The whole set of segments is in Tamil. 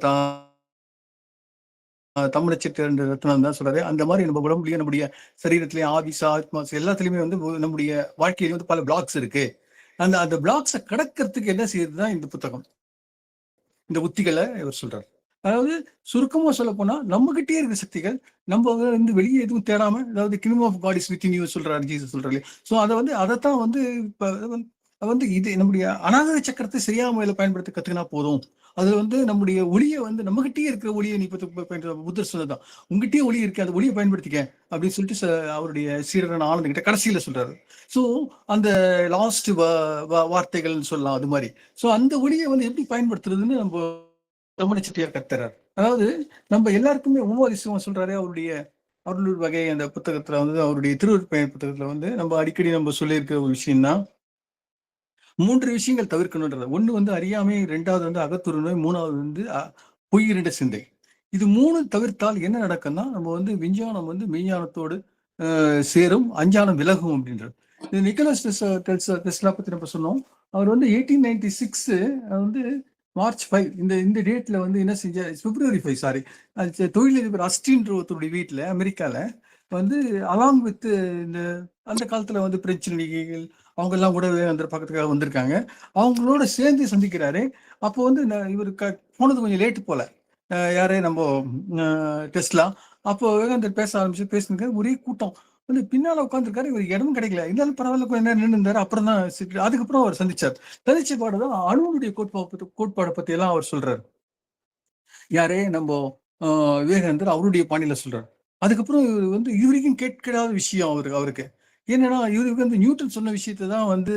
தா தமிழச்சிட்டு ரத்னம் தான் சொல்றாரு. அந்த மாதிரி நம்ம உடம்புலயும் நம்முடைய சரீரத்திலேயும் ஆவிஸ் ஆத்மாஸ் எல்லாத்துலயுமே வந்து நம்முடைய வாழ்க்கையில வந்து பல பிளாக்ஸ் இருக்கு. அந்த அந்த பிளாக்ஸை கடக்கிறதுக்கு என்ன செய்யுதுதான் இந்த புத்தகம், இந்த உத்திகளை இவர் சொல்றாரு. அதாவது சுருக்கமா சொல்ல போனா நம்ம கிட்டே இருக்க சக்திகள் நம்ம வந்து வெளியே எதுவும் தேடாம, அதாவது kingdom of God is within you சொல்றாரு ஜீசஸ் சொல்றாரு. ஸோ அதை வந்து அதைத்தான் வந்து இப்ப வந்து இது நம்முடைய அநாகர சக்கரத்தை சரியா முறையில பயன்படுத்த கத்துக்கினா போதும். அது வந்து நம்முடைய ஒளியை வந்து நம்மகிட்டயே இருக்கிற ஒளியை நீ புத்தர் சொன்னதான், உங்ககிட்டயே ஒளி இருக்கு, அந்த ஒளியை பயன்படுத்திக்க அப்படின்னு சொல்லிட்டு அவருடைய சீரன் ஆனந்த் கிட்ட கடைசியில சொல்றாரு. ஸோ அந்த லாஸ்ட் வார்த்தைகள்னு சொல்லலாம் அது மாதிரி. ஸோ அந்த ஒளியை வந்து எப்படி பயன்படுத்துறதுன்னு நம்ம ரமண செட்டியார் கத்துறாரு. அதாவது நம்ம எல்லாருக்குமே ஒவ்வொரு விஷயம் சொல்றாரு. அவருடைய அருளூர் வகை அந்த புத்தகத்துல வந்து, அவருடைய திருவருட்பயன் புத்தகத்துல வந்து நம்ம அடிக்கடி நம்ம சொல்லியிருக்கிற ஒரு விஷயம் தான், 3 விஷயங்கள் தவிர்க்கணும்ன்றது. ஒண்ணு வந்து அறியாமை, 2வது வந்து அகத்துறை நோய், 3வது வந்து பொய்யிரண்ட சிந்தை. இது 3 தவிர்த்தால் என்ன நடக்கும்னா, நம்ம வந்து விஞ்ஞானம் வந்து மெய்ஞானத்தோடு சேரும், அஞ்ஞானம் விலகும் அப்படின்றது. இது நிக்கோலஸ் டெஸ்லா பத்தி நம்ம சொன்னோம். அவர் வந்து 1896 வந்து மார்ச் 5 இந்த டேட்ல வந்து என்ன செஞ்சார், பிப்ரவரி 5 சாரி, தொழிலதிபர் அஸ்டின்ற ஒருத்தருடைய வீட்டுல அமெரிக்கால வந்து அலாங் வித் இந்த அந்த காலத்துல வந்து பிரெஞ்சு நடிகைகள் அவங்க எல்லாம் கூட அந்த பக்கத்துக்காக வந்திருக்காங்க. அவங்களோட சேர்ந்து சந்திக்கிறாரு. அப்போ வந்து இவர் போனது கொஞ்சம் லேட்டு போல, யாரே நம்ம டெஸ்லா. அப்போ விவேகானந்தர் பேச ஆரம்பிச்சு பேசுனது ஒரே கூட்டம் வந்து பின்னால உட்காந்துருக்காரு. இவர் இடமும் கிடைக்கல, இருந்தாலும் பரவாயில்ல கொஞ்சம் நேரம் நின்று இருந்தாரு. அப்புறம் தான் அதுக்கப்புறம் அவர் சந்திச்சார். சந்திச்ச பாடுதான் அணுவனுடைய கோட்பாடை பத்தி எல்லாம் அவர் சொல்றாரு. யாரே நம்ம விவேகானந்தர் அவருடைய பாணியில சொல்றாரு. அதுக்கப்புறம் இவர் வந்து இதுவரைக்கும் கேட்காத விஷயம் அவருக்கு என்னன்னா, இவருக்கு வந்து நியூட்டன் சொன்ன விஷயத்தை தான் வந்து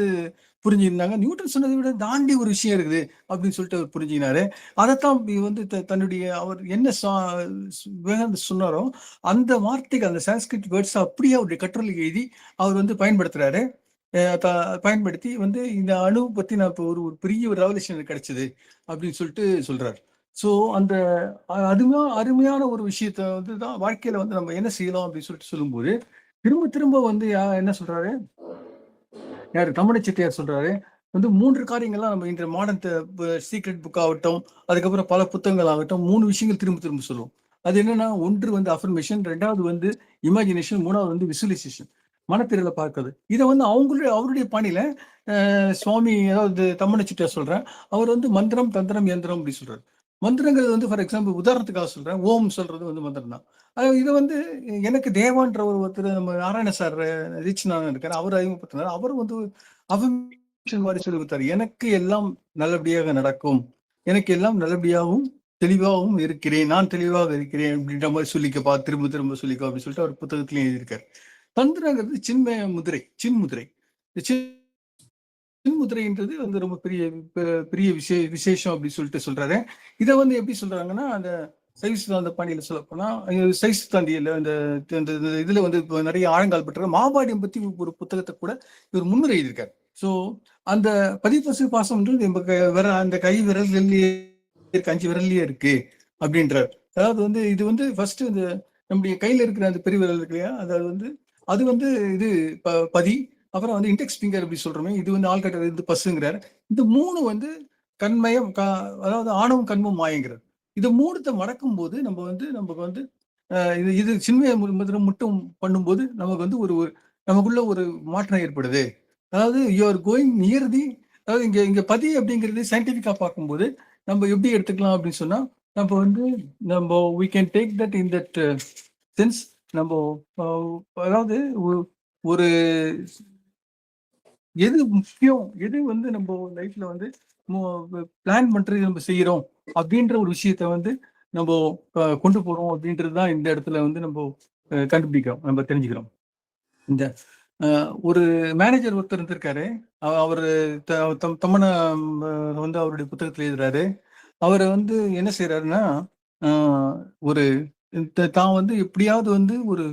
புரிஞ்சுருந்தாங்க. நியூட்டன் சொன்னதை விட தாண்டி ஒரு விஷயம் இருக்குது அப்படின்னு சொல்லிட்டு அவர் புரிஞ்சுக்கினாரு. அதைத்தான் வந்து தன்னுடைய அவர் என்ன விவேகானந்தர் சொன்னாரோ அந்த வார்த்தைகள், அந்த சான்ஸ்கிரிட் வேர்ட்ஸ் அப்படியே அவருடைய கட்டுரையில் எழுதி அவர் வந்து பயன்படுத்துறாரு. பயன்படுத்தி வந்து இந்த அணு பத்தி நான் இப்போ ஒரு பெரிய ஒரு ரெவல்யூஷன் கிடைச்சது அப்படின்னு சொல்லிட்டு சொல்றாரு. ஸோ அந்த அருமையான ஒரு விஷயத்த வந்து தான் வாழ்க்கையில வந்து நம்ம என்ன செய்யலாம் அப்படின்னு சொல்லிட்டு சொல்லும்போது, திரும்ப திரும்ப வந்து என்ன சொல்றாரு, யாரு தமிழை செட்டியார் சொல்றாரு வந்து 3 காரியங்கள்லாம் நம்ம இந்த மாடர்ன் சீக்ரெட் புக் ஆகட்டும், அதுக்கப்புறம் பல புத்தகங்கள் ஆகட்டும், 3 விஷயங்கள் திரும்ப திரும்ப சொல்லுவோம். அது என்னன்னா, ஒன்று வந்து அஃபர்மேஷன், 2வது வந்து இமேஜினேஷன், 3வது வந்து விசுவலைசேஷன், மனத்திரையில பார்க்கிறது. இதை வந்து அவருடைய பாணியில சுவாமி, அதாவது தமிழை செட்டியார் சொல்றேன், அவர் வந்து மந்திரம் தந்திரம் யந்திரம் அப்படி சொல்றாரு. மந்திரங்கிறது வந்து ஃபார் எக்ஸாம்பிள் உதாரணத்துக்காக சொல்றேன், ஓம் சொல்றது வந்து மந்திரம் தான். இது வந்து எனக்கு தேவான்ற ஒருத்தர் நம்ம நாராயண சார் ரீச்நாதன் இருக்காரு, அவர் அறிமுகப்படுத்தினார். அவர் வந்து அஃபர்மேஷன் மாதிரி சொல்லி கொடுத்தாரு. எனக்கு எல்லாம் நல்லபடியாக நடக்கும், எனக்கு எல்லாம் நல்லபடியாகவும் தெளிவாகவும் இருக்கிறேன், நான் தெளிவாக இருக்கிறேன் அப்படின்ற மாதிரி சொல்லிக்கப்பா, திரும்ப திரும்ப சொல்லிக்கோ அப்படின்னு சொல்லிட்டு அவர் புத்தகத்திலையும் எழுதியிருக்காரு. தந்திரங்கிறது சின்மய முதிரை, சின்முதிரை. முதிரைன்றது வந்து ரொம்ப பெரிய பெரிய விசேஷம் அப்படின்னு சொல்லிட்டு சொல்றாரு. இதை வந்து எப்படி சொல்றாங்கன்னா, அந்த சைவ சித்தாந்த பாணியில சொல்ல போனா, சைவ சித்தாந்தியில இந்த இதுல வந்து நிறைய ஆழங்கால் பெற்ற மாபாடியம் பத்தி ஒரு புத்தகத்தை கூட இவர் முன்னுரை எழுதியிருக்காரு. ஸோ அந்த பதிப்பசு பாசம்ன்றது அந்த கை விரல்லையே இருக்கு, 5 விரல்லயே இருக்கு அப்படின்றார். அதாவது வந்து இது வந்து ஃபர்ஸ்ட் இந்த நம்முடைய கையில இருக்கிற அந்த பெரிய விரல் இருக்கு இல்லையா, அதாவது வந்து அது வந்து இது பதி, அப்புறம் வந்து இன்டெக்ஸ் ஃபிங்கர் அப்படி சொல்றோமே, இது வந்து ஆள்கட்டர், இது பசுங்கிறார். இந்த 3 வந்து கண்மயம், அதாவது ஆணவம் கண்மம் மாயங்கிறார். இது 3த்தை மடக்கும் போது நமக்கு வந்து இது சின்மய முதலம் மட்டும் பண்ணும்போது நமக்கு வந்து ஒரு நமக்குள்ள ஒரு மாற்றம் ஏற்படுது. அதாவது யூ ஆர் கோயிங் நியர் தி, அதாவது இங்க பதி அப்படிங்கிறது சயின்டிபிக்கா பார்க்கும்போது நம்ம எப்படி எடுத்துக்கலாம் அப்படின்னு சொன்னா, நம்ம வந்து we can take that in that sense. நம்ம அதாவது ஒரு எது முக்கியம், எது வந்து நம்ம லைஃப்ல வந்து பிளான் பண்றது நம்ம செய்யறோம் அப்படின்ற ஒரு விஷயத்த வந்து நம்ம கொண்டு போறோம் அப்படின்றதுதான் இந்த இடத்துல வந்து நம்ம கண்டுபிடிக்கிறோம், நம்ம தெரிஞ்சுக்கிறோம். இந்த ஒரு மேனேஜர் ஒருத்தர் இருந்திருக்காரு, அவரு தம்மன வந்து அவருடைய புத்தகத்துல எழுதுறாரு. அவரை வந்து என்ன செய்யறாருன்னா, ஒரு தான் வந்து எப்படியாவது வந்து ஒரு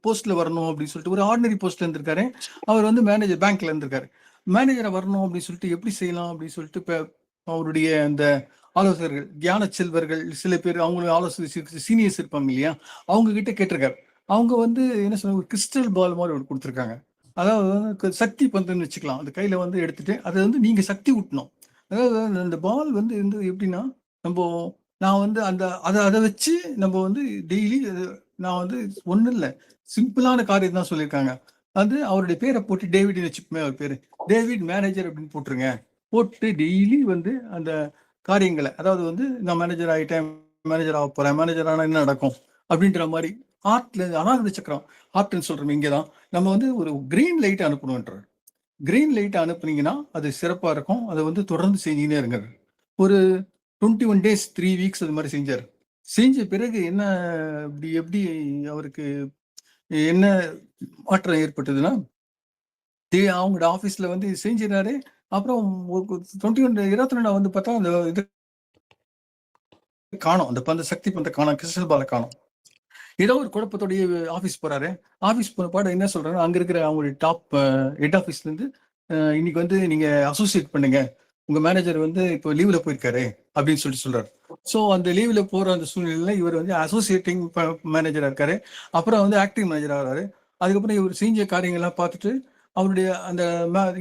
போஸ்ட்ல வரணும் அப்படின்னு சொல்லிட்டு ஒரு ஆர்டினரி போஸ்ட்ல இருந்திருக்காரு. அவர் வந்து மேனேஜர், பேங்க்ல இருந்திருக்காரு. மேனேஜரை வரணும் அப்படின்னு சொல்லிட்டு எப்படி செய்யலாம் அப்படின்னு சொல்லிட்டு அவருடைய அந்த ஆலோசகர்கள், தியான செல்வர்கள் சில பேர், அவங்களுக்கு ஆலோசனை சீனியர்ஸ் இருப்பாங்க இல்லையா, அவங்க கிட்ட கேட்டிருக்காரு. அவங்க வந்து என்ன சொன்னாங்க, ஒரு கிறிஸ்டல் பால் மாதிரி ஒரு கொடுத்துருக்காங்க. அதாவது சக்தி பந்துன்னு வச்சுக்கலாம். அந்த கையில வந்து எடுத்துட்டு அதை வந்து நீங்க சக்தி ஊட்டணும். அதாவது அந்த பால் வந்து எப்படின்னா நம்ம நான் வந்து அந்த அதை வச்சு நம்ம வந்து டெய்லி நான் வந்து ஒன்றும் இல்லை, சிம்பிளான காரியம் தான் சொல்லியிருக்காங்க. அது அவருடைய பேரை போட்டு டேவிட்னு வச்சுப்போமே, அவர் பேரு டேவிட் மேனேஜர் அப்படின்னு போட்டுருங்க. போட்டு டெய்லி வந்து அந்த காரியங்களை, அதாவது வந்து நான் மேனேஜர் ஆகிட்டேன், மேனேஜர் ஆக போறேன், மேனேஜர் ஆனால் என்ன நடக்கும் அப்படின்ற மாதிரி ஆர்ட்ல அனாகத சக்கரம் ஆர்ட்னு சொல்றோம். இங்கதான் நம்ம வந்து ஒரு கிரீன் லைட் அனுப்பணும்ன்றார். கிரீன் லைட் அனுப்புனீங்கன்னா அது சிறப்பா இருக்கும். அதை வந்து தொடர்ந்து செஞ்சுக்கினே இருங்க. ஒரு 21 டேஸ் 3 வீக்ஸ் அது மாதிரி செஞ்சார். செஞ்ச பிறகு என்ன, இப்படி எப்படி அவருக்கு என்ன மாற்றம் ஏற்பட்டதுன்னா, அவங்களோட ஆபீஸ்ல வந்து செஞ்சிடறாரு. அப்புறம் 21 வந்து பார்த்தா அந்த இது காணும், அந்த பந்த சக்தி பந்த காணும், கிறிஸ்டல் பால காணும். ஏதோ ஒரு குழப்பத்தோடைய ஆபீஸ் போறாரு. ஆபீஸ் போன பாடு என்ன சொல்றாரு, அங்க இருக்கிற அவங்களுடைய டாப் ஹெட் ஆபீஸ்ல இருந்து இன்னைக்கு வந்து நீங்க அசோசியேட் பண்ணுங்க, உங்க மேனேஜர் வந்து இப்போ லீவ்ல போயிருக்காரு அப்படின்னு சொல்றாரு. ஸோ அந்த லீவ்ல போற அந்த சூழ்நிலையில இவர் வந்து அசோசியேட்டிங் மேனேஜரா இருக்காரு. அப்புறம் வந்து ஆக்டிங் மேனேஜர் ஆகிறாரு. அதுக்கப்புறம் இவர் செஞ்ச காரியங்கள்லாம் பார்த்துட்டு அவருடைய அந்த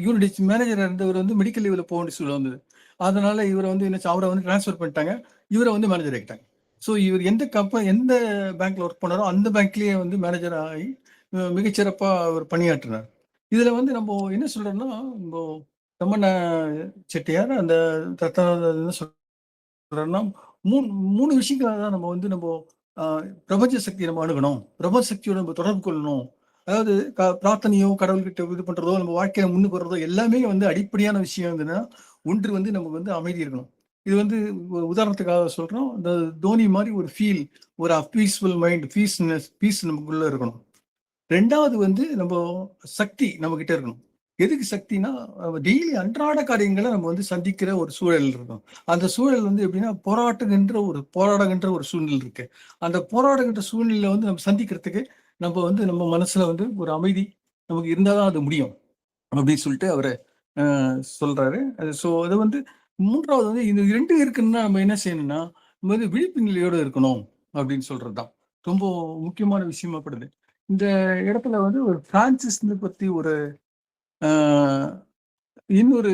யூனிட் மேனேஜர் இருந்தவர் வந்து மெடிக்கல் லீவ்ல போக வேண்டிய சூழ்நிலை வந்தது. அதனால இவரை வந்து என்ன, அவரை வந்து டிரான்ஸ்ஃபர் பண்ணிட்டாங்க. இவரை வந்து மேனேஜர் ஆகிட்டாங்க. ஸோ இவர் எந்த எந்த பேங்க்ல ஒர்க் பண்ணாரோ அந்த பேங்க்லயே வந்து மேனேஜர் ஆகி மிகச்சிறப்பா அவர் பணியாற்றினார். இதுல வந்து நம்ம என்ன சொல்றோம்னா, நம்ம ரமண செட்டியார் அந்த என்ன சொல்றோம்னா, மூணு விஷயங்கள தான் நம்ம வந்து நம்ம பிரபஞ்ச சக்தியை நம்ம அணுகணும், பிரபஞ்ச சக்தியோட நம்ம தொடர்பு கொள்ளணும். அதாவது பிரார்த்தனையோ, கடவுள்கிட்ட இது பண்றதோ, நம்ம வாழ்க்கையில முன்னுக்கு வர்றதோ எல்லாமே வந்து அடிப்படையான விஷயம் இருந்ததுன்னா, ஒன்று வந்து நமக்கு வந்து அமைதி இருக்கணும். இது வந்து உதாரணத்துக்காக சொல்றோம். இந்த தோனி மாதிரி ஒரு ஃபீல், ஒரு பீஸ்ஃபுல் மைண்ட், பீஸ் நமக்குள்ள இருக்கணும். 2வது வந்து நம்ம சக்தி நம்ம கிட்ட இருக்கணும். எதுக்கு சக்தினா, டெய்லி அன்றாட காரியங்களை நம்ம வந்து சந்திக்கிற ஒரு சூழல் இருக்கும். அந்த சூழல் வந்து எப்படின்னா, போராடுகின்ற ஒரு சூழ்நிலை இருக்கு. அந்த போராடுகின்ற சூழ்நிலையில வந்து நம்ம சந்திக்கிறதுக்கு நம்ம வந்து நம்ம மனசுல வந்து ஒரு அமைதி நமக்கு இருந்தாதான் அது முடியும் அப்படின்னு சொல்லிட்டு அவரு சொல்றாரு. ஸோ அது வந்து 3வது வந்து இந்த 2 இருக்குன்னா நம்ம என்ன செய்யணும்னா, நம்ம வந்து விழிப்பு நிலையோட இருக்கணும் அப்படின்னு சொல்றதுதான் ரொம்ப முக்கியமான விஷயமா படுது. இந்த இடத்துல வந்து ஒரு பிரான்சிஸ் பத்தி ஒரு இன்னொரு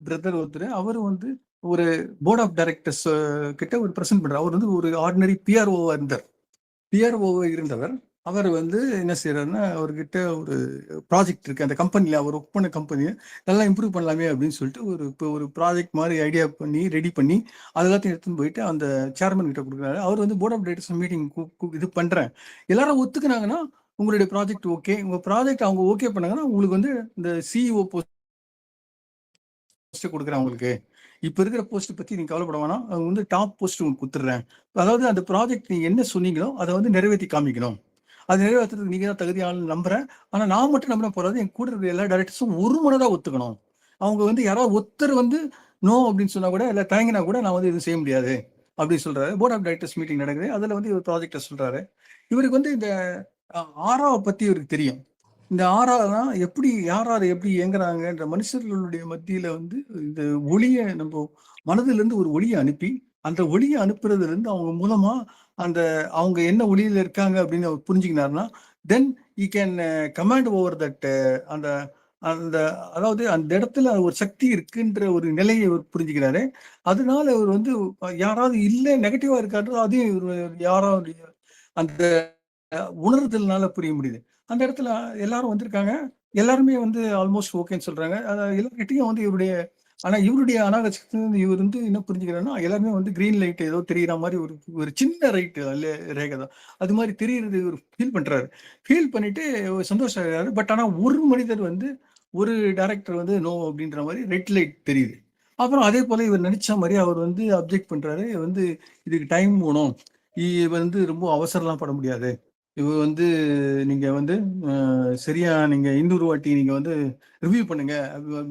பிரதர் ஒருத்தர், அவரு வந்து ஒரு போர்ட் ஆஃப் டைரக்டர்ஸ் கிட்ட ஒரு பிரசன்ட் பண்றாரு. அவர் வந்து ஒரு ஆர்டினரி பிஆர்ஓவா இருந்தார். பிஆர்ஓவா இருந்தவர். அவர் வந்து என்ன செய்யறாருன்னா, அவர்கிட்ட ஒரு ப்ராஜெக்ட் இருக்கு. அந்த கம்பெனில அவர் ஒர்க் பண்ண கம்பெனிய நல்லா இம்ப்ரூவ் பண்ணலாமே அப்படின்னு சொல்லிட்டு இப்போ ஒரு ப்ராஜெக்ட் மாதிரி ஐடியா பண்ணி ரெடி பண்ணி அது எல்லாத்தையும் எடுத்துன்னு போயிட்டு அந்த சேர்மன் கிட்ட கொடுக்குறாரு. அவர் வந்து போர்ட் ஆஃப் டைரக்டர்ஸ் மீட்டிங் இது பண்றேன், எல்லாரும் ஒத்துக்குனாங்கன்னா உங்களுடைய ப்ராஜெக்ட் ஓகே, உங்க ப்ராஜெக்ட் அவங்க ஓகே பண்ணாங்கன்னா உங்களுக்கு வந்து இந்த சிஇஓ போஸ்ட் கொடுக்குறேன் உங்களுக்கு. இப்ப இருக்கிற போஸ்ட் பத்தி நீங்க கவலைப்பட வேணாம், அவங்க வந்து டாப் போஸ்ட் உங்களுக்கு கொடுத்துடுறேன். அதாவது அந்த ப்ராஜெக்ட் நீங்க என்ன சொன்னீங்களோ அதை வந்து நிறைவேற்றி காமிக்கணும். அது நிறைவேற்றுறதுக்கு நீங்க தான் தகுதியானு நம்புறேன். ஆனா நான் மட்டும் நம்பினா போறாது, என் கூட இருக்கிற எல்லா டைரக்டர்ஸும் ஒரு மனதா ஒத்துக்கணும். அவங்க வந்து யாராவது ஒருத்தர் வந்து நோ அப்படின்னு சொன்னா கூட, இல்ல தயங்கினா கூட நான் வந்து எதுவும் செய்ய முடியாது அப்படின்னு சொல்றாரு. போர்ட் ஆஃப் டைரக்டர்ஸ் மீட்டிங் நடக்குது. அதுல வந்து இவர் ப்ராஜெக்ட சொல்றாரு. இவருக்கு வந்து இந்த ஆறாவை பத்தி இவருக்கு தெரியும். இந்த ஆறாதான் எப்படி யார் யார் எப்படி இயங்குறாங்கன்ற மனுஷர்களுடைய மத்தியில வந்து இந்த ஒளியை நம்ம மனதில இருந்து ஒரு ஒளியை அனுப்பி, அந்த ஒளியை அனுப்புறதுல இருந்து அவங்க மூலமா அந்த அவங்க என்ன ஒளியில இருக்காங்க அப்படின்னு அவர் புரிஞ்சுக்கினாருன்னா, then he can command over that அந்த அந்த அதாவது அந்த இடத்துல ஒரு சக்தி இருக்குன்ற ஒரு நிலையை அவர் புரிஞ்சுக்கிறாரு. அதனால அவர் வந்து யாராவது இல்லை நெகட்டிவா இருக்காரு, அதையும் இவர் யாராவது அந்த உணர்தல்னால புரிய முடியுது. அந்த இடத்துல எல்லாரும் வந்திருக்காங்க. எல்லாருமே வந்து ஆல்மோஸ்ட் ஓகேன்னு சொல்றாங்க. எல்லார்கிட்டயும் வந்து இவருடைய அநாகரிகத்துல இவர் வந்து என்ன புரிஞ்சுக்கிறாருன்னா, எல்லாருமே வந்து கிரீன் லைட் ஏதோ தெரியிற மாரி ஒரு ஒரு சின்ன ரேகை தான். அது மாரி தெரியிறது இவரு ஃபீல் பண்றாரு. ஃபீல் பண்ணிட்டு சந்தோஷம் ஆகுறாரு. பட் ஆனா ஒரு மனிதர் வந்து ஒரு டைரக்டர் வந்து நோ அப்படின்ற மாரி ரெட் லைட் தெரியுது. அப்புறம் அதே போல இவர் நடிச்ச மாரி அவர் வந்து அப்ஜெக்ட் பண்றாரு. வந்து இதுக்கு டைம் வேணும். வந்து ரொம்ப அவசரம்லாம் பட முடியாது. இவர் வந்து நீங்க வந்து சரியா நீங்க இன்னொரு வாட்டி நீங்க வந்து ரிவ்யூ பண்ணுங்க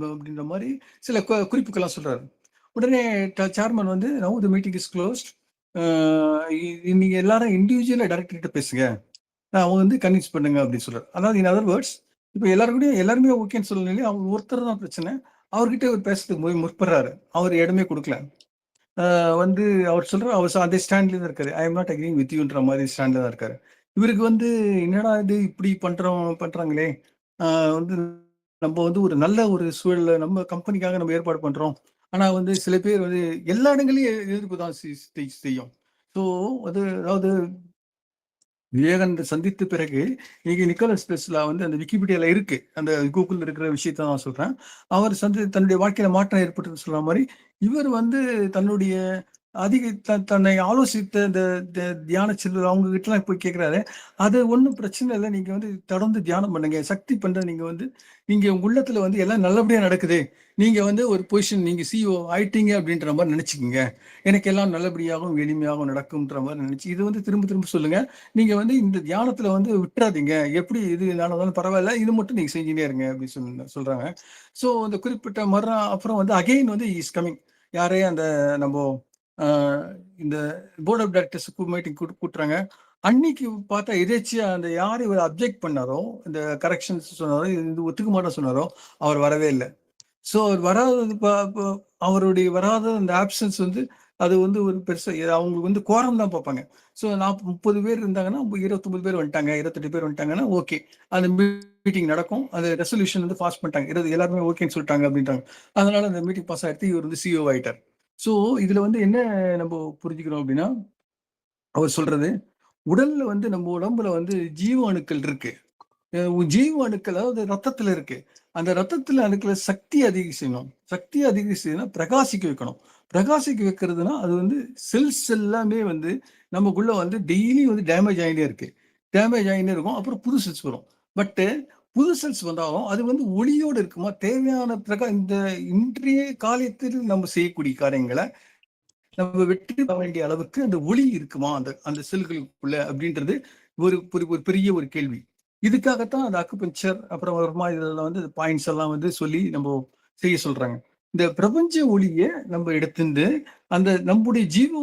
அப்படின்ற மாதிரி சில குறிப்புக்கெல்லாம் சொல்றாரு. உடனே சேர்மன் வந்து now the meeting is closed, நீங்க எல்லாரும் இண்டிவிஜுவலா டைரக்டர் கிட்ட பேசுங்க, அவங்க வந்து கன்வின்ஸ் பண்ணுங்க அப்படின்னு சொல்றாரு. அதாவது இன் அதர் வேர்ட்ஸ், இப்போ எல்லாருமே ஓகேன்னு சொல்லலையே, அவர் ஒருத்தர் தான் பிரச்சனை. அவர்கிட்ட அவர் பேசுறதுக்கு போய் முற்படுறாரு. அவர் இடமே கொடுக்கல. வந்து அவர் சொல்றாரு, அவர் அதே ஸ்டாண்ட்ல தான் இருக்காரு. I am not agreeing with யூன்ற மாதிரி ஸ்டாண்ட்ல தான் இருக்காரு. இவருக்கு வந்து என்னடா இது இப்படி பண்றாங்களே, வந்து நம்ம வந்து ஒரு நல்ல ஒரு சூழல்ல நம்ம கம்பெனிக்காக நம்ம ஏற்பாடு பண்றோம். ஆனா வந்து சில பேர் வந்து எல்லா இடங்களையும் எதிர்ப்பு தான் செய்யும். ஸோ அது அதாவது விவேகானந்தர் சந்தித்த பிறகு இன்னைக்கு நிக்கோலஸ் டெஸ்லா வந்து அந்த விக்கிபீடியால இருக்கு. அந்த கூகுள்ல இருக்கிற விஷயத்த நான் சொல்றேன். அவர் தன்னுடைய வாழ்க்கையில மாற்றம் ஏற்பட்டதுன்னு சொல்ற மாரி, இவர் வந்து தன்னுடைய அதிக தன்னை ஆலோசித்த இந்த தியான செல்வர் அவங்க கிட்டலாம் போய் கேட்கிறாரு. அது ஒண்ணும் பிரச்சனை இல்ல. நீங்க வந்து தொடர்ந்து தியானம் பண்ணுங்க. சக்தி பண்ற நீங்க வந்து நீங்க உங்க உள்ளத்துல வந்து எல்லாம் நல்லபடியா நடக்குது. நீங்க வந்து ஒரு பொசிஷன் நீங்க சிஇஓ ஆயிட்டீங்க அப்படின்ற மாரி நெனச்சுக்கங்க. எனக்கு எல்லாம் நல்லபடியாகவும், எளிமையாகவும் நடக்கும்ன்ற மாரி நெனச்சு இது வந்து திரும்ப திரும்ப சொல்லுங்க. நீங்க வந்து இந்த தியானத்துல வந்து விட்டுறாதீங்க. எப்படி இது ஆனாலும் பரவாயில்ல. இது மட்டும் நீங்க செஞ்சுட்டே இருங்க அப்படின்னு சொல்றாங்க. ஸோ அந்த குறிப்பிட்ட அப்புறம் வந்து அகைன் வந்து இஸ் கமிங். யாரே அந்த நம்போ அ இந்த போர்ட் ஆஃப் டைரக்டர்ஸ் மீட்டிங் கூட்டுறாங்க. அன்னைக்கு பார்த்தா எதேர்ச்சியா அந்த யார் இவர் அப்ஜெக்ட் பண்ணாரோ, இந்த கரெக்ஷன்ஸ் சொன்னாரோ, இது ஒத்துக்க மாட்டேன்னு சொன்னாரோ, அவர் வரவே இல்ல. ஸோ அவர் வராதது அவருடைய வராத அந்த ஆப்சன்ஸ் வந்து அது வந்து ஒரு பெருசா அவங்க வந்து கோரம் தான் பார்ப்பாங்க. ஸோ 30 பேர் இருந்தாங்கன்னா 29 பேர் வந்துட்டாங்க, 28 பேர் வந்துட்டாங்கன்னா ஓகே. அந்த மீட்டிங் நடக்கும். அந்த ரெசல்யூஷன் வந்து பாஸ் பண்ணிட்டாங்க. எல்லாருமே ஓகேன்னு சொல்லிட்டாங்க அப்படின்ட்டாங்க. அதனால அந்த மீட்டிங் பாஸ் ஆயிடுத்து. இவர் வந்து சிஇஓ ஆயிட்டார். ஸோ இதுல வந்து என்ன நம்ம புரிஞ்சுக்கிறோம் அப்படின்னா, அவர் சொல்றது உடல்ல வந்து நம்ம உடம்புல வந்து ஜீவ அணுக்கள் இருக்கு. ஜீவ அணுக்கள் அதாவது ரத்தத்துல இருக்கு. அந்த ரத்தத்துல அணுக்கள சக்தி அதிகம் செய்யணும். சக்தி அதிகம் செய்யணும்னா பிரகாசிக்க வைக்கணும். பிரகாசிக்க வைக்கிறதுனா அது வந்து செல்ஸ் எல்லாமே வந்து நமக்குள்ள வந்து டெய்லி வந்து டேமேஜ் ஆயிட்டே இருக்கு. டேமேஜ் ஆயிட்டே இருக்கும். அப்புறம் புது செல்ஸ் வரும். பட் புது செல்ஸ் வந்தாலும் அது வந்து ஒளியோடு இருக்குமா? தேவையான இந்த இன்றைய காலத்தில் நம்ம செய்யக்கூடிய காரியங்கள நம்ம வெற்றி பெற வேண்டிய அளவுக்கு அந்த ஒளி இருக்குமா அந்த அந்த செல்களுக்குள்ள அப்படின்றது ஒரு ஒரு பெரிய ஒரு கேள்வி. இதுக்காகத்தான் அந்த அக்குபஞ்சர் அப்புறம் வருமா இதெல்லாம் வந்து பாயிண்ட்ஸ் எல்லாம் வந்து சொல்லி நம்ம செய்ய சொல்றாங்க. இந்த பிரபஞ்ச ஒளிய நம்ம எடுத்துட்டு அந்த நம்முடைய ஜீவ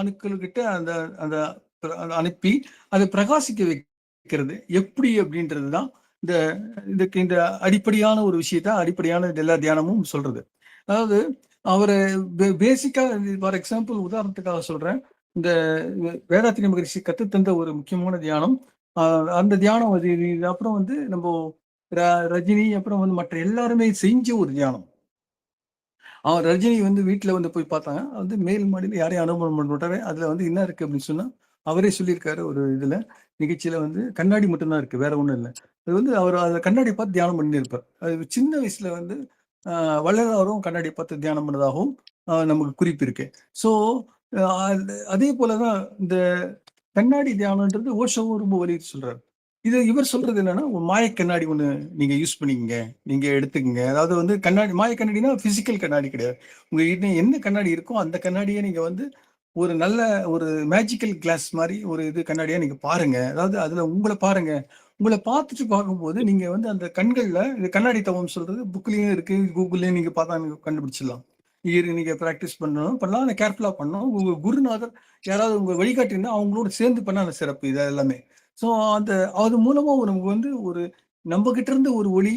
அணுக்கள் கிட்ட அந்த அந்த அனுப்பி அதை பிரகாசிக்க வைக்கிறது எப்படி அப்படின்றது தான் இந்த இதுக்கு இந்த அடிப்படையான ஒரு விஷயத்த அடிப்படையான எல்லா தியானமும் சொல்றது. அதாவது அவரு பேசிக்கா ஃபார் எக்ஸாம்பிள் உதாரணத்துக்காக சொல்றேன். இந்த வேதாத்திரி மகரிஷி கத்துத்தந்த ஒரு முக்கியமான தியானம். அந்த தியானம் அது இது அப்புறம் வந்து நம்ம ரஜினி அப்புறம் வந்து மற்ற எல்லாருமே செஞ்ச ஒரு தியானம். அவன் ரஜினி வந்து வீட்ல வந்து போய் பார்த்தாங்க. வந்து மேல் மாடியில யாரையும் அனுமதி பண்ண மாட்டாரு. அதுல வந்து என்ன இருக்கு அப்படின்னு சொன்னா, அவரே சொல்லியிருக்காரு ஒரு இதுல, நிகழ்ச்சியில வந்து கண்ணாடி மட்டும் தான் இருக்கு. வேற ஒண்ணும் இல்ல. அது வந்து அவர் அந்த கண்ணாடிய பார்த்து தியானம் பண்ணின்னு இருப்பார். அது சின்ன வயசுல வந்து வள்ளலாரும் கண்ணாடிய பார்த்து தியானம் பண்ணதாகவும் நமக்கு குறிப்பு இருக்கு. ஸோ அ அதே போல தான் இந்த கண்ணாடி தியானம்ன்றது ஓஷோவும் ரொம்ப வலியுறுத்தி சொல்றாரு. இவர் சொல்றது என்னன்னா, ஒரு மாய கண்ணாடி ஒண்ணு நீங்க யூஸ் பண்ணிக்கங்க. நீங்க எடுத்துக்கங்க. அதாவது வந்து கண்ணாடி மாய கண்ணாடினா பிசிக்கல் கண்ணாடி கிடையாது. உங்ககிட்ட என்ன கண்ணாடி இருக்கோ, அந்த கண்ணாடிய நீங்க வந்து ஒரு நல்ல ஒரு மேஜிக்கல் கிளாஸ் மாரி ஒரு கண்ணாடியா நீங்க பாருங்க. அதாவது அதுல உங்கள பாருங்க. உங்கள பார்த்துட்டு பார்க்கும்போது, நீங்க வந்து அந்த கண்கள்ல இது கண்ணாடி தவம் சொல்றது புக்லயும் இருக்கு. கூகுள்லயும் நீங்க பார்த்தா நீங்க கண்டுபிடிச்சிடலாம். நீங்க பிராக்டிஸ் பண்ணலாம். ஆனா கேர்ஃபுல்லா பண்ணணும். உங்க குருநாதர் யாராவது உங்க வழிகாட்டி இருந்தா அவங்களோட சேர்ந்து பண்ணா அந்த சிறப்பு இது எல்லாமே. ஸோ அந்த அது மூலமா நமக்கு வந்து ஒரு நம்ம கிட்ட இருந்து ஒரு ஒளி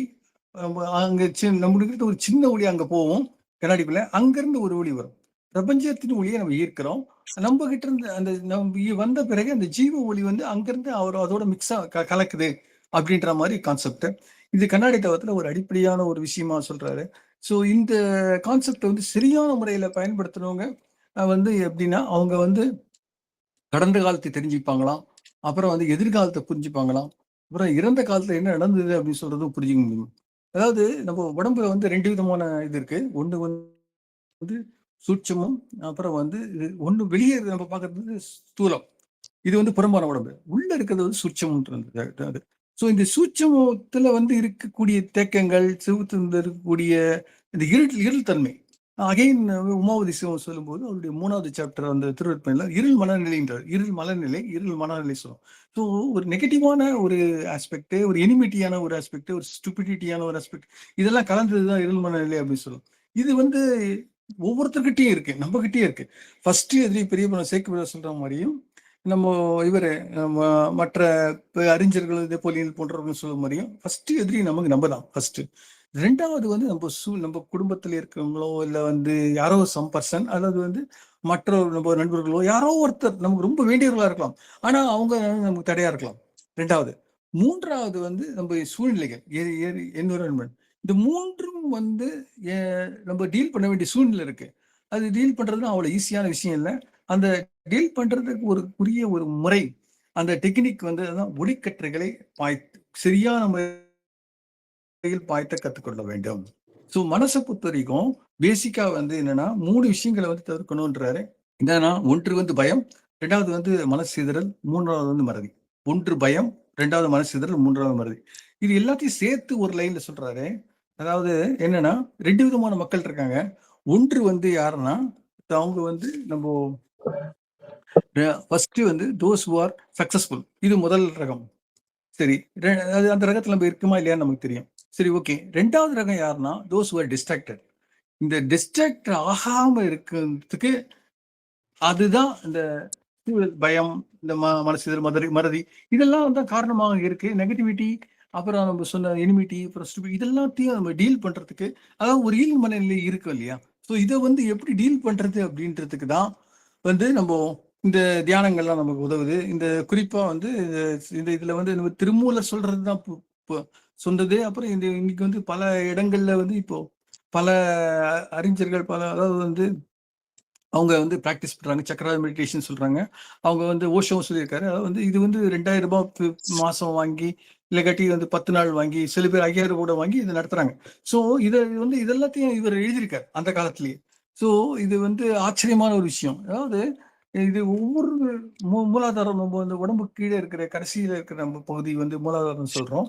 அங்க நம்ம கிட்ட ஒரு சின்ன ஒளி அங்க போகும் கண்ணாடிக்குள்ள. அங்கிருந்து ஒரு ஒளி வரும். பிரபஞ்சத்தின் ஒளியை நம்ம ஈர்க்கிறோம். நம்ம கிட்ட இருந்து அந்த நம்ம வந்த பிறகு அந்த ஜீவ ஒளி வந்து அங்கிருந்து அவர் அதோட மிக்ஸா கலக்குது அப்படின்ற மாதிரி கான்செப்ட். இது கண்ணாடி தவத்துல ஒரு அடிப்படையான ஒரு விஷயமா சொல்றாரு. ஸோ இந்த கான்செப்ட் வந்து சரியான முறையில பயன்படுத்துறவங்க வந்து எப்படின்னா அவங்க வந்து கடந்த காலத்தை தெரிஞ்சுப்பாங்களாம். அப்புறம் வந்து எதிர்காலத்த புரிஞ்சுப்பாங்களாம். அப்புறம் இறந்த காலத்துல என்ன நடந்தது அப்படின்னு சொல்றதும் புரிஞ்சுக்க முடியும். அதாவது நம்ம உடம்புல வந்து 2 விதமான இது இருக்கு. ஒண்ணு வந்து சூட்சுமம். அப்புறம் வந்து ஒண்ணு வெளியே நம்ம பார்க்கறது வந்து ஸ்தூலம். இது வந்து புறம்பான உடம்பு. உள்ள இருக்கிறது வந்து சூட்சமம்ன்றது அது. ஸோ இந்த சூட்சமத்துல வந்து இருக்கக்கூடிய தேக்கங்கள், செவுத்துல இருக்கக்கூடிய இந்த இருள் இருள் தன்மை. அகைன் உமாவதி சிவம் சொல்லும்போது அவருடைய 3வது சாப்டர் அந்த திருவருட்பயன்ல இருள் மனநிலைன்றார். இருள் மனநிலை, இருள் மனநிலை சொல்லும். ஸோ ஒரு நெகட்டிவான ஒரு ஆஸ்பெக்ட், ஒரு எனிமிட்டியான ஒரு ஆஸ்பெக்ட், ஒரு ஸ்டூபிடிட்டியான ஒரு ஆஸ்பெக்ட் இதெல்லாம் கலந்ததுதான் இருள் மனநிலை அப்படின்னு சொல்லும். இது வந்து ஒவ்வொருத்தர்கிட்டயும் இருக்கு. நம்ம கிட்டயும் இருக்கு. ஃபர்ஸ்ட் எதிரி பெரிய பணம் சேக்குபிரர் சொல்ற மாதிரியும் நம்ம இவரு மற்ற அறிஞர்கள் நெப்போலியன் போன்றவங்க சொல்ற மாதிரியும் ஃபர்ஸ்ட் எதிரி நமக்கு நம்ம தான் ஃபர்ஸ்ட். 2வது வந்து நம்ம குடும்பத்துல இருக்கிறவங்களோ இல்ல வந்து யாரோ சம் பர்சன் அல்லது வந்து மற்ற நம்ம நண்பர்களோ யாரோ ஒருத்தர் நமக்கு ரொம்ப வேண்டியவர்களா இருக்கலாம். ஆனா அவங்க நமக்கு தடையா இருக்கலாம். 2வது. 3வது வந்து நம்ம சூழ்நிலைகள் என்விரான்மெண்ட். இந்த மூன்றும் வந்து நம்ம டீல் பண்ண வேண்டிய சூழ்நிலை இருக்கு. அது டீல் பண்றது அவ்வளவு ஈஸியான விஷயம் இல்லை. அந்த டீல் பண்றதுக்கு ஒரு முறை, அந்த டெக்னிக் வந்து ஒளிக்கற்றைகளை சரியான முறையில் பாய்த்த கத்துக்கொள்ள வேண்டும். ஸோ மனசை பொறுத்த வரைக்கும் பேசிக்கா வந்து என்னன்னா 3 விஷயங்களை வந்து தவிர்க்கணும்ன்றாரு. என்னன்னா, ஒன்று வந்து பயம், 2வது வந்து மனசிதறல், 3வது வந்து மறதி. 1 பயம், 2வது மனசிதறல், 3வது மறதி. இது எல்லாத்தையும் சேர்த்து ஒரு லைன்ல சொல்றாரு. அதாவது என்னன்னா, 2 விதமான மக்கள் இருக்காங்க. ஒன்று வந்து யாருன்னா, அவங்க வந்து ஃபர்ஸ்ட் வந்து தோஸ் ஹூ ஆர் சக்சஸ்ஃபுல். இது முதல் ரகம். சரி. அது அந்த ரகத்துல நம்ம இருக்குமா இல்லையான்னு நமக்கு தெரியும். சரி, ஓகே. 2வது ரகம் யாருன்னா, தோஸ் ஹூ ஆர் டிஸ்ட்ராக்டட். இந்த டிஸ்ட்ராக்ட் ஆகாம இருக்கிறதுக்கு அதுதான் இந்த பயம், இந்த மனசிதறல், மறதி இதெல்லாம் தான் காரணமாக இருக்கு. நெகட்டிவிட்டி, அப்புறம் நம்ம சொன்ன எனிமிட்டி, அப்புறம் இதெல்லாத்தையும் நம்ம டீல் பண்றதுக்கு, அதாவது ஒரு இயல்பு மனநிலை இருக்கும் இல்லையா? ஸோ இதை வந்து எப்படி டீல் பண்றது அப்படின்றதுக்கு தான் வந்து நம்ம இந்த தியானங்கள்லாம் நமக்கு உதவுது. இந்த குறிப்பா வந்து இந்த இதுல வந்து நம்ம திருமூலர் சொல்றதுதான் சொன்னது. அப்புறம் இந்த இன்னைக்கு வந்து பல இடங்கள்ல வந்து இப்போ பல அறிஞர்கள் அதாவது வந்து அவங்க வந்து பிராக்டிஸ் பண்றாங்க. சக்கரா மெடிடேஷன் சொல்றாங்க. அவங்க வந்து ஓஷோவும் சொல்லியிருக்காரு. அதாவது வந்து இது வந்து ரூ. 2000 மாசம் வாங்கி, இல்லக்காட்டி வந்து 10 நாள் வாங்கி, சில பேர் 5000 கூட வாங்கி இதை நடத்துறாங்க. ஸோ இதை வந்து இதெல்லாத்தையும் இவர் எழுதியிருக்காரு அந்த காலத்திலேயே. ஸோ இது வந்து ஆச்சரியமான ஒரு விஷயம். அதாவது இது ஒவ்வொரு மூலாதாரம், நம்ம வந்து உடம்பு கீழே இருக்கிற கடைசியில இருக்கிற நம்ம பகுதி வந்து மூலாதாரம் சொல்றோம்.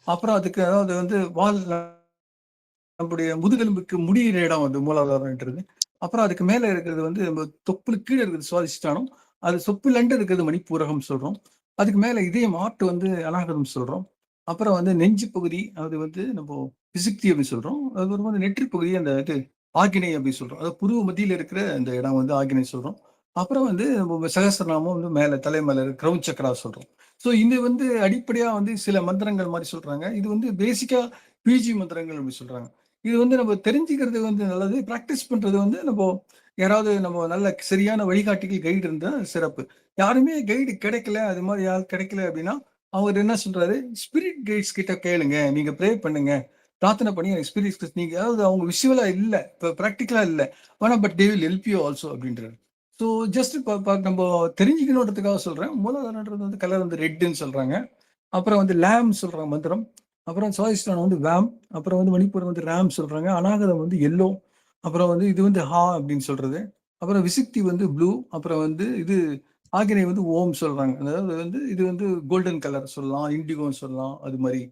அப்புறம் அதுக்கு அதாவது வந்து நம்முடைய முதுகெலும்புக்கு முடியிற இடம் வந்து மூலாதாரம்ன்றது. அப்புறம் அதுக்கு மேல இருக்கிறது வந்து நம்ம தொப்புளு கீழே இருக்கிறது சுவாதிஷ்டானம். அது சொப்புலண்டு இருக்கிறது மணிப்பூரகம் சொல்றோம். அதுக்கு மேல இதயம் ஆட்டு வந்து அநாகதம் சொல்றோம். அப்புறம் வந்து நெஞ்சு பகுதி அது வந்து நம்ம பிசிக்தி அப்படி சொல்றோம். அது வந்து நெற்றி பகுதி அந்த இது ஆக்கினை அப்படி சொல்றோம். அதாவது புருவ மத்தியில இருக்கிற அந்த இடம் வந்து ஆக்கினை சொல்றோம். அப்புறம் வந்து நம்ம சகஸ்ரநாமம் வந்து மேல தலை மேல கிரவுன் சக்கரா சொல்றோம். ஸோ இது வந்து அடிப்படையா வந்து சில மந்திரங்கள் மாதிரி சொல்றாங்க. இது வந்து பேசிக்கா பிஜி மந்திரங்கள் அப்படி சொல்றாங்க. இது வந்து நம்ம தெரிஞ்சுக்கிறது வந்து நல்லது. பிராக்டிஸ் பண்றது வந்து யாராவது நம்ம நல்ல சரியான வழிகாட்டிகள் கைடு இருந்தா சிறப்பு. யாருமே கைடு கிடைக்கல, அது மாதிரி யாரும் கிடைக்கல அப்படின்னா, அவர் என்ன சொல்றாரு, ஸ்பிரிட் கைட்ஸ் கிட்ட கேளுங்க. நீங்க ப்ரே பண்ணுங்க. பிரார்த்தனை பண்ணி எனக்கு ஸ்பிரிட் நீங்க அதாவது அவங்க விஷுவலா இல்ல. இப்ப பிராக்டிகலா இல்ல. ஆனா but they will help you also அப்படின்றாரு. ஸோ ஜஸ்ட் நம்ம தெரிஞ்சுக்கணுன்றதுக்காக சொல்றேன். மூலாதாரன்றது வந்து கலர் வந்து ரெட்ன்னு சொல்றாங்க. அப்புறம் வந்து லேம் சொல்றாங்க மந்திரம். அப்புறம் சுவாதிஷ்டானம் வந்து வேம். அப்புறம் வந்து மணிப்பூர் வந்து ரேம் சொல்றாங்க. அநாகதம் வந்து எல்லோ. அப்புறம் வந்து இது வந்து ஹா அப்படின்னு சொல்றது. அப்புறம் விசுக்தி வந்து ப்ளூ. அப்புறம் வந்து இது ஆகினை வந்து ஓம் சொல்றாங்க. அதாவது வந்து இது வந்து கோல்டன் கலர் சொல்லலாம், இண்டிகோன்னு சொல்லலாம். அது மாதிரி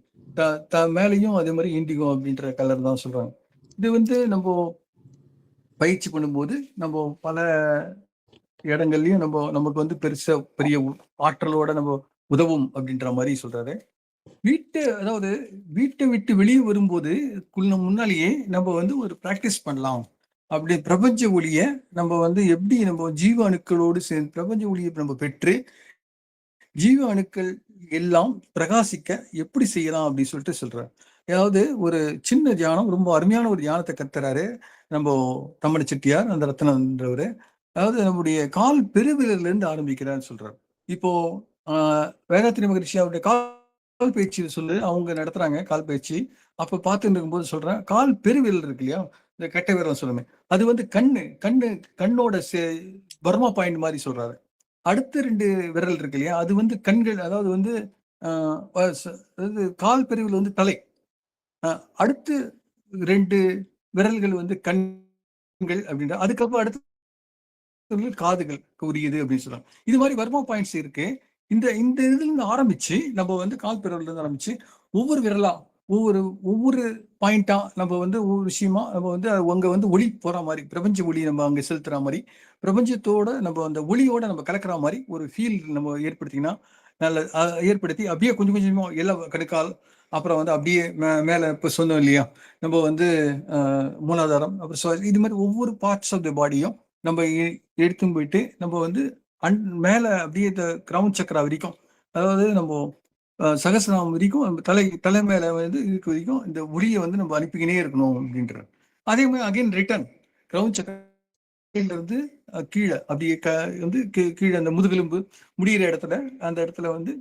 மேலையும் அதே மாதிரி இண்டிகோ அப்படின்ற கலர் தான் சொல்றாங்க. இது வந்து நம்ம பயிற்சி பண்ணும்போது நம்ம பல இடங்கள்லயும் நமக்கு வந்து பெரிய ஆற்றலோட நம்ம உதவும் அப்படின்ற மாதிரி சொல்றாரு. அதாவது வீட்டை விட்டு வெளியே வரும்போது முன்னாலேயே நம்ம வந்து ஒரு பிராக்டிஸ் பண்ணலாம். அப்படி பிரபஞ்ச ஒளிய நம்ம வந்து எப்படி நம்ம ஜீவ அணுக்களோடு சேர்ந்து பிரபஞ்ச ஒளியை நம்ம பெற்று ஜீவ அணுக்கள் எல்லாம் பிரகாசிக்க எப்படி செய்யலாம் அப்படின்னு சொல்லிட்டு சொல்றாரு. அதாவது ஒரு சின்ன தியானம், ரொம்ப அருமையான ஒரு தியானத்தை கத்துறாரு நம்ம தம்மன செட்டியார், அந்த ரத்னன்றவரு. அதாவது நம்முடைய கால் பெருவிரல்ல இருந்து ஆரம்பிக்கிறான்னு சொல்றாரு. இப்போ வேதாத்திரி மகரிஷி அவருடைய கால் பயிற்சி சொல்லு அவங்க நடத்துறாங்க கால் பயிற்சி. அப்ப பார்த்துட்டு இருக்கும்போது சொல்றேன், கால் பெருவிரல் இருக்கு இல்லையா, இந்த கட்டை விரல் சொல்லுமே, அது வந்து கண்ணோட பர்மா பாயிண்ட் மாதிரி சொல்றாரு. அடுத்த 2 விரல் இருக்கு இல்லையா, அது வந்து கண்கள். அதாவது வந்து அதாவது கால் பெருவிரல் வந்து தலை. அடுத்து 2 விரல்கள் வந்து கண்கள் அப்படின்ற, அதுக்கப்புறம் அடுத்து காதுகள் உரியது அப்படின்னு சொல்றாங்க. இது மாதிரி வர்மா பாயிண்ட்ஸ் இருக்கு. இந்த இந்த இதுல இருந்து ஆரம்பிச்சு நம்ம வந்து கால் பெருவிரல்ல இருந்து ஆரம்பிச்சு ஒவ்வொரு விரலா ஒவ்வொரு ஒவ்வொரு பாயிண்டா நம்ம வந்து ஒவ்வொரு விஷயமா நம்ம வந்து அங்க வந்து ஒளி போற மாதிரி, பிரபஞ்ச ஒளி நம்ம அங்க செலுத்துற மாதிரி, பிரபஞ்சத்தோட நம்ம அந்த ஒளியோட நம்ம கலக்கிற மாதிரி ஒரு ஃபீல் நம்ம ஏற்படுத்திங்கன்னா நல்ல ஏற்படுத்தி அப்படியே கொஞ்சம் கொஞ்சமா எல்லா கணுக்கால், அப்புறம் வந்து அப்படியே மேல இப்ப சொன்னோம் இல்லையா, நம்ம வந்து மூலாதாரம், அப்புறம் இது மாதிரி ஒவ்வொரு பார்ட்ஸ் ஆஃப் த பாடியும் நம்ம எடுத்துன்னு போயிட்டு நம்ம வந்து மேல அப்படியே இந்த கிரவுன் சக்கரா வரைக்கும், அதாவது நம்ம சகசிரநாமம் வரைக்கும் நம்ம தலை மேல வந்து இதுக்கு வரைக்கும் இந்த ஒளியை வந்து நம்ம அனுப்பிக்கினே இருக்கணும் அப்படின்றார். அதே மாதிரி அகைன் ரிட்டர்ன் கிரவுன் சக்கரையில இருந்து கீழே அப்படியே வந்து கீழே அந்த முதுகெலும்பு முடிகிற இடத்துல, அந்த இடத்துல வந்து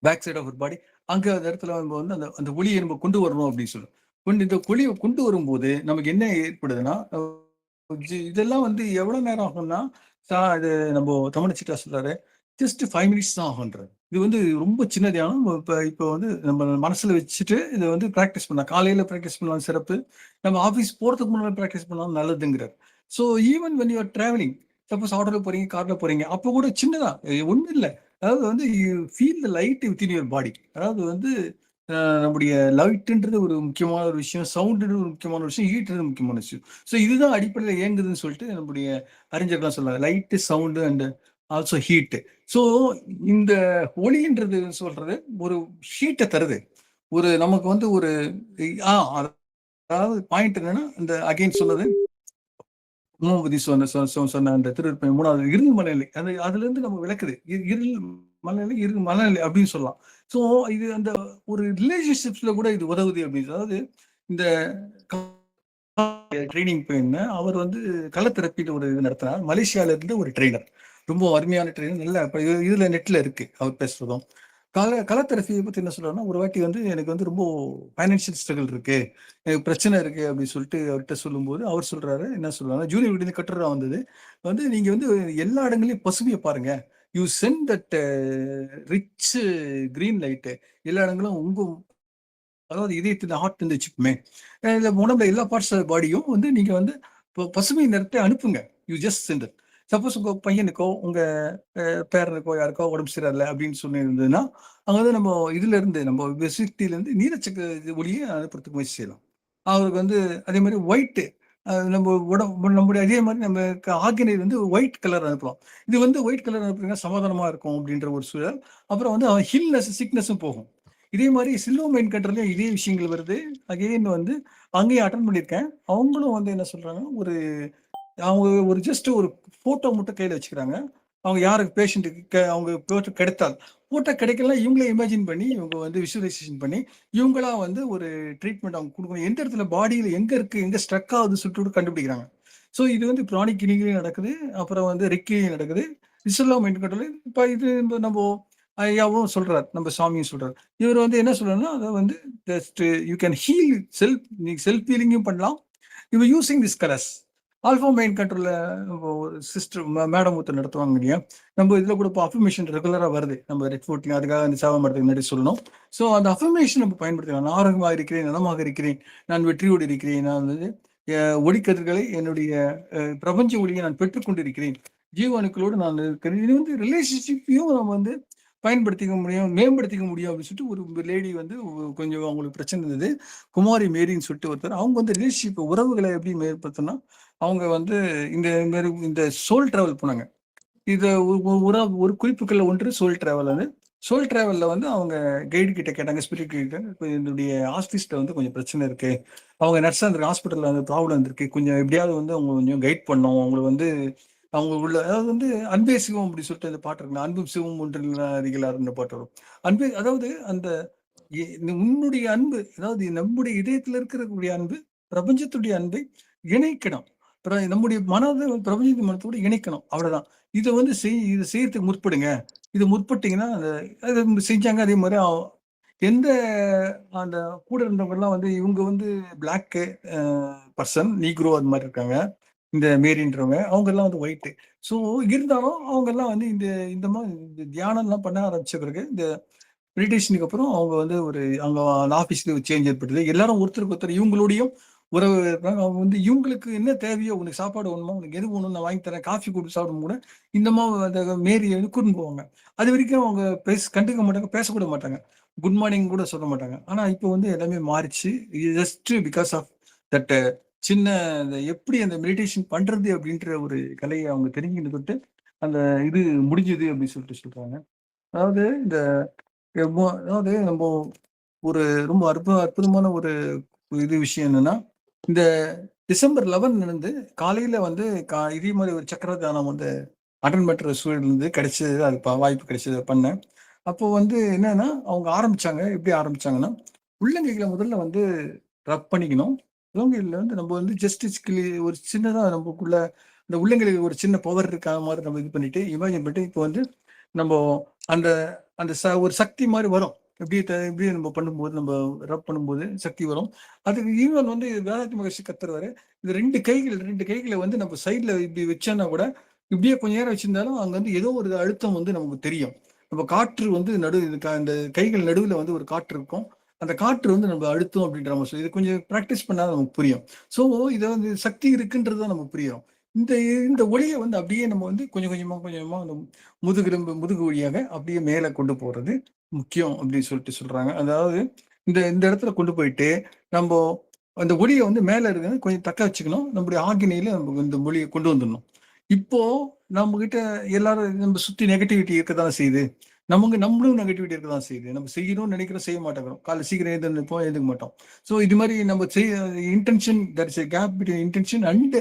பேக் சைட் ஆஃப் ஒரு பாடி, அங்க அந்த இடத்துல நம்ம வந்து அந்த அந்த ஒளியை நம்ம கொண்டு வரணும் அப்படின்னு சொல்லுவோம். இந்த ஒளிய கொண்டு வரும்போது நமக்கு என்ன ஏற்படுதுன்னா, இதெல்லாம் வந்து எவ்வளவு நேரம் ஆகும்னா, இது நம்ம தமிழச்சிட்டா சொல்றாரு, ஜஸ்ட் 5 மினிட்ஸ் தான் ஆகுன்றாரு. இது வந்து ரொம்ப சின்ன தியானம். இப்ப வந்து நம்ம மனசுல வச்சுட்டு இத வந்து பிராக்டிஸ் பண்ணலாம். காலையில பிராக்டிஸ் பண்ணலாம் சிறப்பு. நம்ம ஆஃபீஸ் போறதுக்கு முன்னாடி பிராக்டிஸ் பண்ணலாம் நல்லதுங்கிறார். So even when you are travelling, suppose ஆட்டோல போறீங்க, கார்ல போறீங்க, அப்ப கூட சின்னதா ஒண்ணும் இல்ல. அதாவது வந்து you feel the light within your body. அதாவது வந்து நம்முடைய லைட்ன்றது ஒரு முக்கியமான ஒரு விஷயம், சவுண்ட்ன்றது ஒரு முக்கியமான விஷயம், ஹீட்ன்றது முக்கியமான விஷயம். ஸோ இதுதான் அடிப்படையில இயங்குதுன்னு சொல்லிட்டு நம்முடைய அறிஞர்கள்லாம் சொல்றாங்க. Light, sound and also heat. So இந்த ஒளின்றது சொல்றது ஒரு ஹீட்ட தருது. ஒரு நமக்கு வந்து ஒரு அதாவது பாயிண்ட் என்னன்னா, இந்த அகைன் சொன்னது உமாபதி சொன்ன அந்த திருப்பி 3வது இருள் மனநிலை. அது அதுலருந்து நம்ம விளக்குது. இருள் மனநிலை, இருள் மனநிலை அப்படின்னு சொல்லலாம். ஸோ இது அந்த ஒரு ரிலேஷன்ஷிப்ஸ்ல கூட இது உதவுது அப்படின்னு. அதாவது இந்த ட்ரைனிங் போயிருந்தேன். அவர் வந்து களத்தெரப்பின்னு ஒரு இது நடத்தினார். மலேசியால இருந்து ஒரு ட்ரெய்னர். ரொம்ப அருமையான ட்ரெய்னர். நல்லா இதுல நெட்ல இருக்கு அவர் பேசுறதும். களத்தெரபிய பத்தி என்ன சொல்றாருன்னா, ஒரு வாட்டி வந்து எனக்கு வந்து ரொம்ப ஃபைனான்ஷியல் ஸ்ட்ரகிள் இருக்கு. எனக்கு பிரச்சனை இருக்கு அப்படின்னு சொல்லிட்டு அவர்ட்ட சொல்லும்போது, அவர் சொல்றாரு என்ன சொல்றாருன்னா, ஜூனியர் விடுதி கட்டுரையா வந்தது. வந்து நீங்க வந்து எல்லா இடங்கள்லயும் பசுமைய பாருங்க. You send that rich green light எல்லா இடங்களும் அதாவது இதயத்துல ஹார்ட் வந்து வச்சுக்குமே. இல்ல உடம்புல எல்லா பார்ட்ஸ் ஆஃப் பாடியும் வந்து நீங்க வந்து பசுமை நிறத்தை அனுப்புங்க. You just send it. Suppose உங்க பையனுக்கோ, உங்க பேரனுக்கோ யாருக்கோ உடம்பு சரியில்ல அப்படின்னு சொல்லியிருந்ததுன்னா, அங்க வந்து நம்ம இதுல இருந்து நம்ம விசிட்டில இருந்து நீலச்சக்க ஒளிய அனுப்புறதுக்கு முயற்சி செய்யலாம். அவருக்கு வந்து அதே மாரி ஒயிட் நம்ம நம்முடைய அதே மாரி நம்ம ஆர்கனைல் வந்து ஒயிட் கலர் அனுப்பலாம். இது வந்து ஒயிட் கலர் அனுப்புனீங்கன்னா சமாதானமா இருக்கும் அப்படின்ற ஒரு சூழல். அப்புறம் வந்து ஹில்னஸ், சிக்னஸும் போகும். இதே மாரி சில்வோ மைண்ட் கண்ட்ரோல்லயும் இதே விஷயங்கள் வருது. அகைன் வந்து அங்கேயும் அட்டெண்ட் பண்ணியிருக்கேன். அவங்களும் வந்து என்ன சொல்றாங்கன்னா, அவங்க ஒரு ஜஸ்ட் ஒரு ஃபோட்டோ மட்டும் கையில வச்சுக்கிறாங்க. அவங்க யாருக்கு பேஷண்ட்டுக்கு அவங்க போட்டு கிடைத்தால், ஃபோட்டோ கிடைக்கலாம் இவங்களே இமேஜின் பண்ணி, இவங்க வந்து விஷுவலைசேஷன் பண்ணி, இவங்களா வந்து ஒரு ட்ரீட்மெண்ட் அவங்க குடுக்கணும். எந்த இடத்துல பாடியில எங்க இருக்கு, எங்க ஸ்ட்ரக் ஆகுதுன்னு சொல்லிட்டு கூட கண்டுபிடிக்கிறாங்க. ஸோ இது வந்து கிரானிக் கினிக்லயும் நடக்குது. அப்புறம் வந்து ரெக்கிலயும் நடக்குது. விசுவலா மைண்ட் கண்ட்ரோல் இப்ப இது நம்ப ஐயாவும் சொல்றார். நம்ம சாமியும் சொல்றாரு. இவர் வந்து என்ன சொல்றாருன்னா, அத வந்து just you can heel self நீங்க செல்ஃப் ஹீலிங்கும் பண்ணலாம். You using this colours. Alpha mind கண்ட்ரோல்ல ஒரு சிஸ்டர் மேடம் ஒருத்தர் நடத்துவாங்க இல்லையா? நம்ம இதுல கூட இப்போ அஃபர்மேஷன் ரெகுலரா வருது. நம்ம ரெட் ஃபோர்ட்லயும் அதுக்காக அந்த சேவை மரத்துக்கு முன்னாடி சொல்லணும். ஸோ அந்த அஃபர்மேஷன் நம்ம பயன்படுத்தலாம். நான் ஆரோக்கியமாக இருக்கிறேன், நலமாக இருக்கிறேன், நான் வெற்றியோடு இருக்கிறேன், நான் வந்து ஒளிக்கதிர்களை என்னுடைய பிரபஞ்ச ஒளியை நான் பெற்றுக்கொண்டிருக்கிறேன். ஜீவனுக்களோடு நான் இருக்கிறேன். இது வந்து ரிலேஷன்ஷிப்பையும் நம்ம வந்து பயன்படுத்திக்க முடியும், மேம்படுத்திக்க முடியும் அப்படின்னு சொல்லிட்டு ஒரு லேடி வந்து கொஞ்சம் அவங்களுக்கு பிரச்சனை இருந்தது. குமாரி மேரின்னு சொல்லிட்டு ஒருத்தர். அவங்க வந்து ரிலேஷன்ஷிப் உறவுகளை எப்படி மேம்படுத்தினா, அவங்க வந்து இந்த மாரி இந்த சோல் டிராவல் போனாங்க. இத ஒரு குறிப்புகள்ல ஒன்று சோல் டிராவல் அது. சோல் டிராவல்ல வந்து அவங்க கைடு கிட்ட கேட்டாங்க, ஸ்பிரிட் கைடு. "இப்ப என்னுடைய ஆஃபீஸ்ல வந்து கொஞ்சம் பிரச்சனை இருக்கு. அவங்க நர்ஸா இருந்திருக்காங்க. ஹாஸ்பிட்டல்ல வந்து ப்ராப்ளம் இருந்திருக்கு. கொஞ்சம் எப்படியாவது வந்து அவங்க கொஞ்சம் கைட் பண்ணணும். அவங்கள வந்து அவங்க உள்ள அதாவது வந்து அன்பே சிவம் அப்படி சொல்லிட்டு அந்த பாட்டு இருக்குல்ல. அன்பும் சிவமும் ஒன்றில் அறிகளார்ன்னு பாட்டு வரும். அன்பே அதாவது அந்த உன்னுடைய அன்பு, அதாவது நம்முடைய இதயத்துல இருக்கக்கூடிய அன்பு, பிரபஞ்சத்துடைய அன்பை இணைக்கணும். நம்முடைய மனத பிரபஞ்சத்தின் மனத்தோட இணைக்கணும். அவ்வளவுதான். இத வந்து இத செய்யறதுக்கு முற்படுங்க. இது முற்பட்டீங்கன்னா, அது செஞ்சாங்க. அதே மாரி எந்த அந்த கூட இருந்தவங்கலாம் வந்து இவங்க வந்து பிளாக் அ பர்சன், நீக்ரோ அது மாரி இருக்காங்க. இந்த மேரின்றவங்க. அவங்கலாம் வந்து ஒயிட். ஸோ இருந்தாலும் அவங்கலாம் வந்து இந்த இந்த மாரி இந்த தியானம்லாம் பண்ண ஆரம்பிச்ச பிறகு, இந்த மெடிடேஷனுக்கு அப்புறம் அவங்க வந்து அங்க அந்த ஆஃபீஸ்ல ஒரு சேஞ்ச் ஏற்பட்டது. எல்லாரும் ஒருத்தருக்கு ஒருத்தர் இவங்களோடையும் உறவு இருக்காங்க. அவங்க வந்து இவங்களுக்கு என்ன தேவையோ, "உனக்கு சாப்பாடு வேணுமா? உனக்கு எது வேணும் நான் வாங்கி தரேன்." காஃபி குடுத்து சாப்பிடும் கூட இந்த அந்த மேரிய வந்து கூட்டின்னு போவாங்க. அதுவரைக்கும் அவங்க கண்டுக்க மாட்டாங்க, பேசக்கூட மாட்டாங்க. குட் மார்னிங் கூட சொல்ல மாட்டாங்க. ஆனா இப்போ வந்து எல்லாமே மாறிச்சு. ஜஸ்ட் பிகாஸ் ஆஃப் தட் சின்ன அந்த எப்படி அந்த மெடிடேஷன் பண்றது அப்படின்ற ஒரு கலைய அவங்க தெரிஞ்சுக்கிட்டு அந்த இது முடிஞ்சது அப்படின்னு சொல்லிட்டு சொல்றாங்க. அதாவது இந்த அதாவது நம்ம ஒரு ரொம்ப அற்புதமான ஒரு விஷயம் என்னன்னா, இந்த டிசம்பர் 11 வந்து காலையில வந்து இதே மாரி ஒரு சக்கர தியானம் வந்து அட்டெண்ட் பண்ற சூழல் வந்து கிடைச்சது. அது வாய்ப்பு கிடைச்சது பண்ணேன். அப்போ வந்து என்னன்னா, அவங்க ஆரம்பிச்சாங்க. எப்படி ஆரம்பிச்சாங்கன்னா, உள்ளங்கைகள முதல்ல வந்து ரப் பண்ணிக்கணும். உள்ளங்கையில வந்து நம்ம வந்து ஜஸ்ட் ஒரு சின்னதா நமக்குள்ள இந்த உள்ளங்கையில ஒரு சின்ன பவர் இருக்கா மாரி நம்ம இது பண்ணிட்டு, இமேஜின் பண்ணிட்டு இப்போ வந்து நம்போ அந்த அந்த ஒரு சக்தி மாரி வரும். இப்படியே நம்ம பண்ணும்போது, நம்ம ரப் பண்ணும்போது சக்தி வரும். அதுக்கு ஈவன் வந்து வேதாத்ரி மகரிஷி கத்துருவாரு. இது 2 கைகள வந்து நம்ம சைட்ல இப்படி வச்சோம்னா கூட, இப்படியே கொஞ்ச நேரம் வச்சிருந்தாலும் அங்க வந்து ஏதோ ஒரு அழுத்தம் வந்து நமக்கு தெரியும். நம்ம காற்று வந்து இந்த கைகள் நடுவுல வந்து ஒரு காற்று இருக்கும். அந்த காற்று வந்து நம்ம அழுத்தம் அப்படின்ற மாரி இது கொஞ்சம் பிராக்டிஸ் பண்ணா நமக்கு புரியும். ஸோ இத வந்து சக்தி இருக்குன்றது தான் நமக்கு புரியும். இந்த இந்த ஒலிய வந்து அப்படியே நம்ம வந்து கொஞ்சம் கொஞ்சமா அந்த முதுகு வழியாக அப்படியே மேல கொண்டு போறது முக்கியம் அப்படின்னு சொல்றாங்க. அதாவது இந்த இந்த இடத்துல கொண்டு போயிட்டு, நம்போ அந்த ஒலிய வந்து மேல இருக்கிறத கொஞ்சம் தக்க வச்சுக்கணும். நம்முடைய ஆக்கினையில நம்ம இந்த மொழிய கொண்டு வந்துடணும். இப்போ நம்மகிட்ட எல்லாரும் நம்ம சுத்தி நெகட்டிவிட்டி இருக்கத்தான் செய்யுது. நம்மளும் நெகட்டிவிட்டி இருக்கதான் செய்யுது. நம்ம செய்யணும்னு நெனைக்கிறோம், செய்ய மாட்டேங்கிறோம். காலைல சீக்கிரம் எழுந்திருப்போம், எழுந்துக்க மாட்டோம். ஸோ இது மாரி நம்ம intention there is a gap between intention and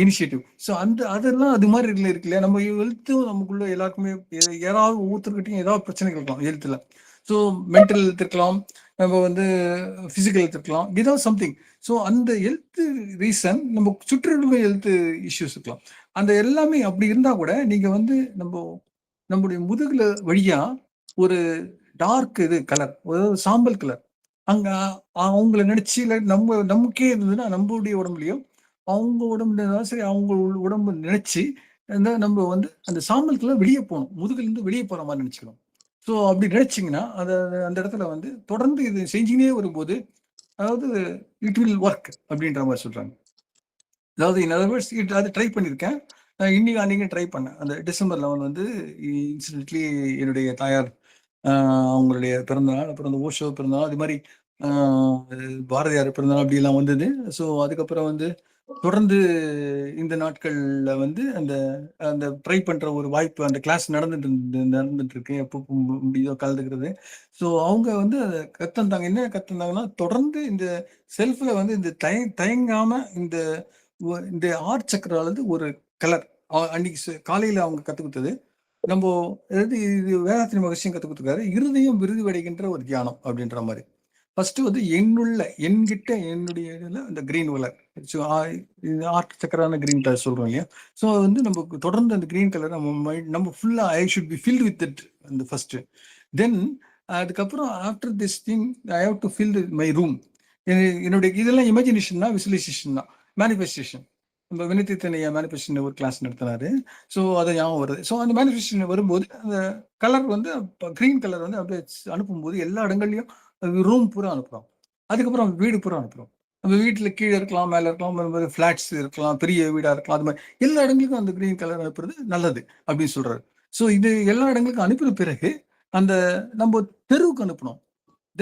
initiative. So அதெல்லாம் அது மாரி இருக்கு இல்லையா? நம்ம ஹெல்த்தும் நமக்குள்ள எல்லாருக்குமே யாராவது ஒவ்வொருத்தர்கிட்டயும் ஏதாவது பிரச்சனைகள் இருக்கலாம் ஹெல்த்ல. ஸோ மென்டல் ஹெல்த் இருக்கலாம், நம்ம வந்து பிசிக்கல் ஹெல்த் இருக்கலாம், ஏதாவது சம்திங். ஸோ அந்த ஹெல்த் ரீசன் நம்ம சுற்றியுள்ள ஹெல்த் இஷ்யூஸ் இருக்கலாம். அந்த எல்லாமே அப்படி இருந்தா கூட நீங்க வந்து நம்முடைய முதுகுல வழியா ஒரு டார்க் இது கலர், அதாவது சாம்பல் கலர். அங்க அவங்கள நினைச்சு இல்ல நமக்கே இருந்ததுன்னா நம்மளுடைய உடம்புலயும் அவங்க உடம்புல சரி அவங்க உடம்பு நினைச்சு நம்ம வந்து அந்த சாம்பல் கலர் வெளியே போகணும். முதுகுல இருந்து வெளியே போற மாதிரி நினைச்சுக்கணும். ஸோ அப்படி நினைச்சீங்கன்னா அந்த இடத்துல வந்து தொடர்ந்து இது செஞ்சுனே வரும்போது, அதாவது இட் வில் ஒர்க் அப்படின்ற மாதிரி சொல்றாங்க. அதாவது இன் அதர் வேர்ட்ஸ் அது ட்ரை பண்ணியிருக்கேன். இன்னைக்கு அன்னைக்கு ட்ரை பண்ணேன். அந்த டிசம்பர் 11 வந்து இன்சிடென்ட்லி என்னுடைய தாயார் அவங்களுடைய பிறந்தநாள், அப்புறம் அந்த ஓஷோ பிறந்தநாள், அது மாதிரி பாரதியார் பிறந்தநாள் அப்படிலாம் வந்தது. ஸோ அதுக்கப்புறம் வந்து தொடர்ந்து இந்த நாட்கள்ல வந்து அந்த அந்த ட்ரை பண்ற ஒரு வாய்ப்பு அந்த கிளாஸ் நடந்துட்டு இருக்கு. எப்போ முடியுதோ கலந்துக்கிறது. ஸோ அவங்க வந்து அத கத்துந்தாங்க. என்ன கத்துந்தாங்கன்னா, தொடர்ந்து இந்த செல்ஃப்ல வந்து இந்த தயங்காம இந்த ஆர்ட் சக்கராலது ஒரு கலர். அன்னைக்கு காலையில அவங்க கத்துக் குடுத்தது. நம்போ அதாவது இது வேதாத்திரி மகரிஷியும் கத்துக் குடுத்துருக்காரு. இருதயம் விரிவடைகின்ற ஒரு தியானம் அப்படின்ற மாரி. ஃபர்ஸ்ட் வந்து என்கிட்ட என்னுடைய இதுல அந்த கிரீன் கலர். ஸோ இது ஆர்ட் சக்கரான கிரீன் கலர் சொல்றோம் இல்லையா? ஸோ வந்து நமக்கு தொடர்ந்து அந்த கிரீன் கலர் நம்ம ஃபுல்லா I should be filled with it அந்த ஃபர்ஸ்ட். தென் அதுக்கப்புறம் after this thing I have to fill my room. என்னுடைய இதெல்லாம் இமேஜினேஷன் தான், விசுவலைசேஷன் தான், மேனிஃபெஸ்டேஷன். நம்ம வினித்தித்தனையா மேனிஃபெஸ்டேஷன் ஒரு கிளாஸ் நடத்தினாரு. ஸோ அது ஞாபகம் வருது. ஸோ அந்த மேனிஃபெஸ்டேஷன் வரும்போது அந்த கலர் வந்து கிரீன் கலர் வந்து அப்படியே அனுப்பும்போது எல்லா இடங்கள்லயும் ரூம் பூரா அனுப்புறோம். அதுக்கப்புறம் வீடு பூரா அனுப்புறோம். நம்ம வீட்டுல கீழே இருக்கலாம், மேல இருக்கலாம், ஃபிளாட்ஸ் இருக்கலாம், பெரிய வீடா இருக்கலாம். அது மாதிரி எல்லா இடங்களுக்கும் அந்த கிரீன் கலர் அனுப்புறது நல்லது அப்படின்னு சொல்றாரு. ஸோ இது எல்லா இடங்களுக்கும் அனுப்பின பிறகு அந்த நம்ம தெருவுக்கு அனுப்பணும்.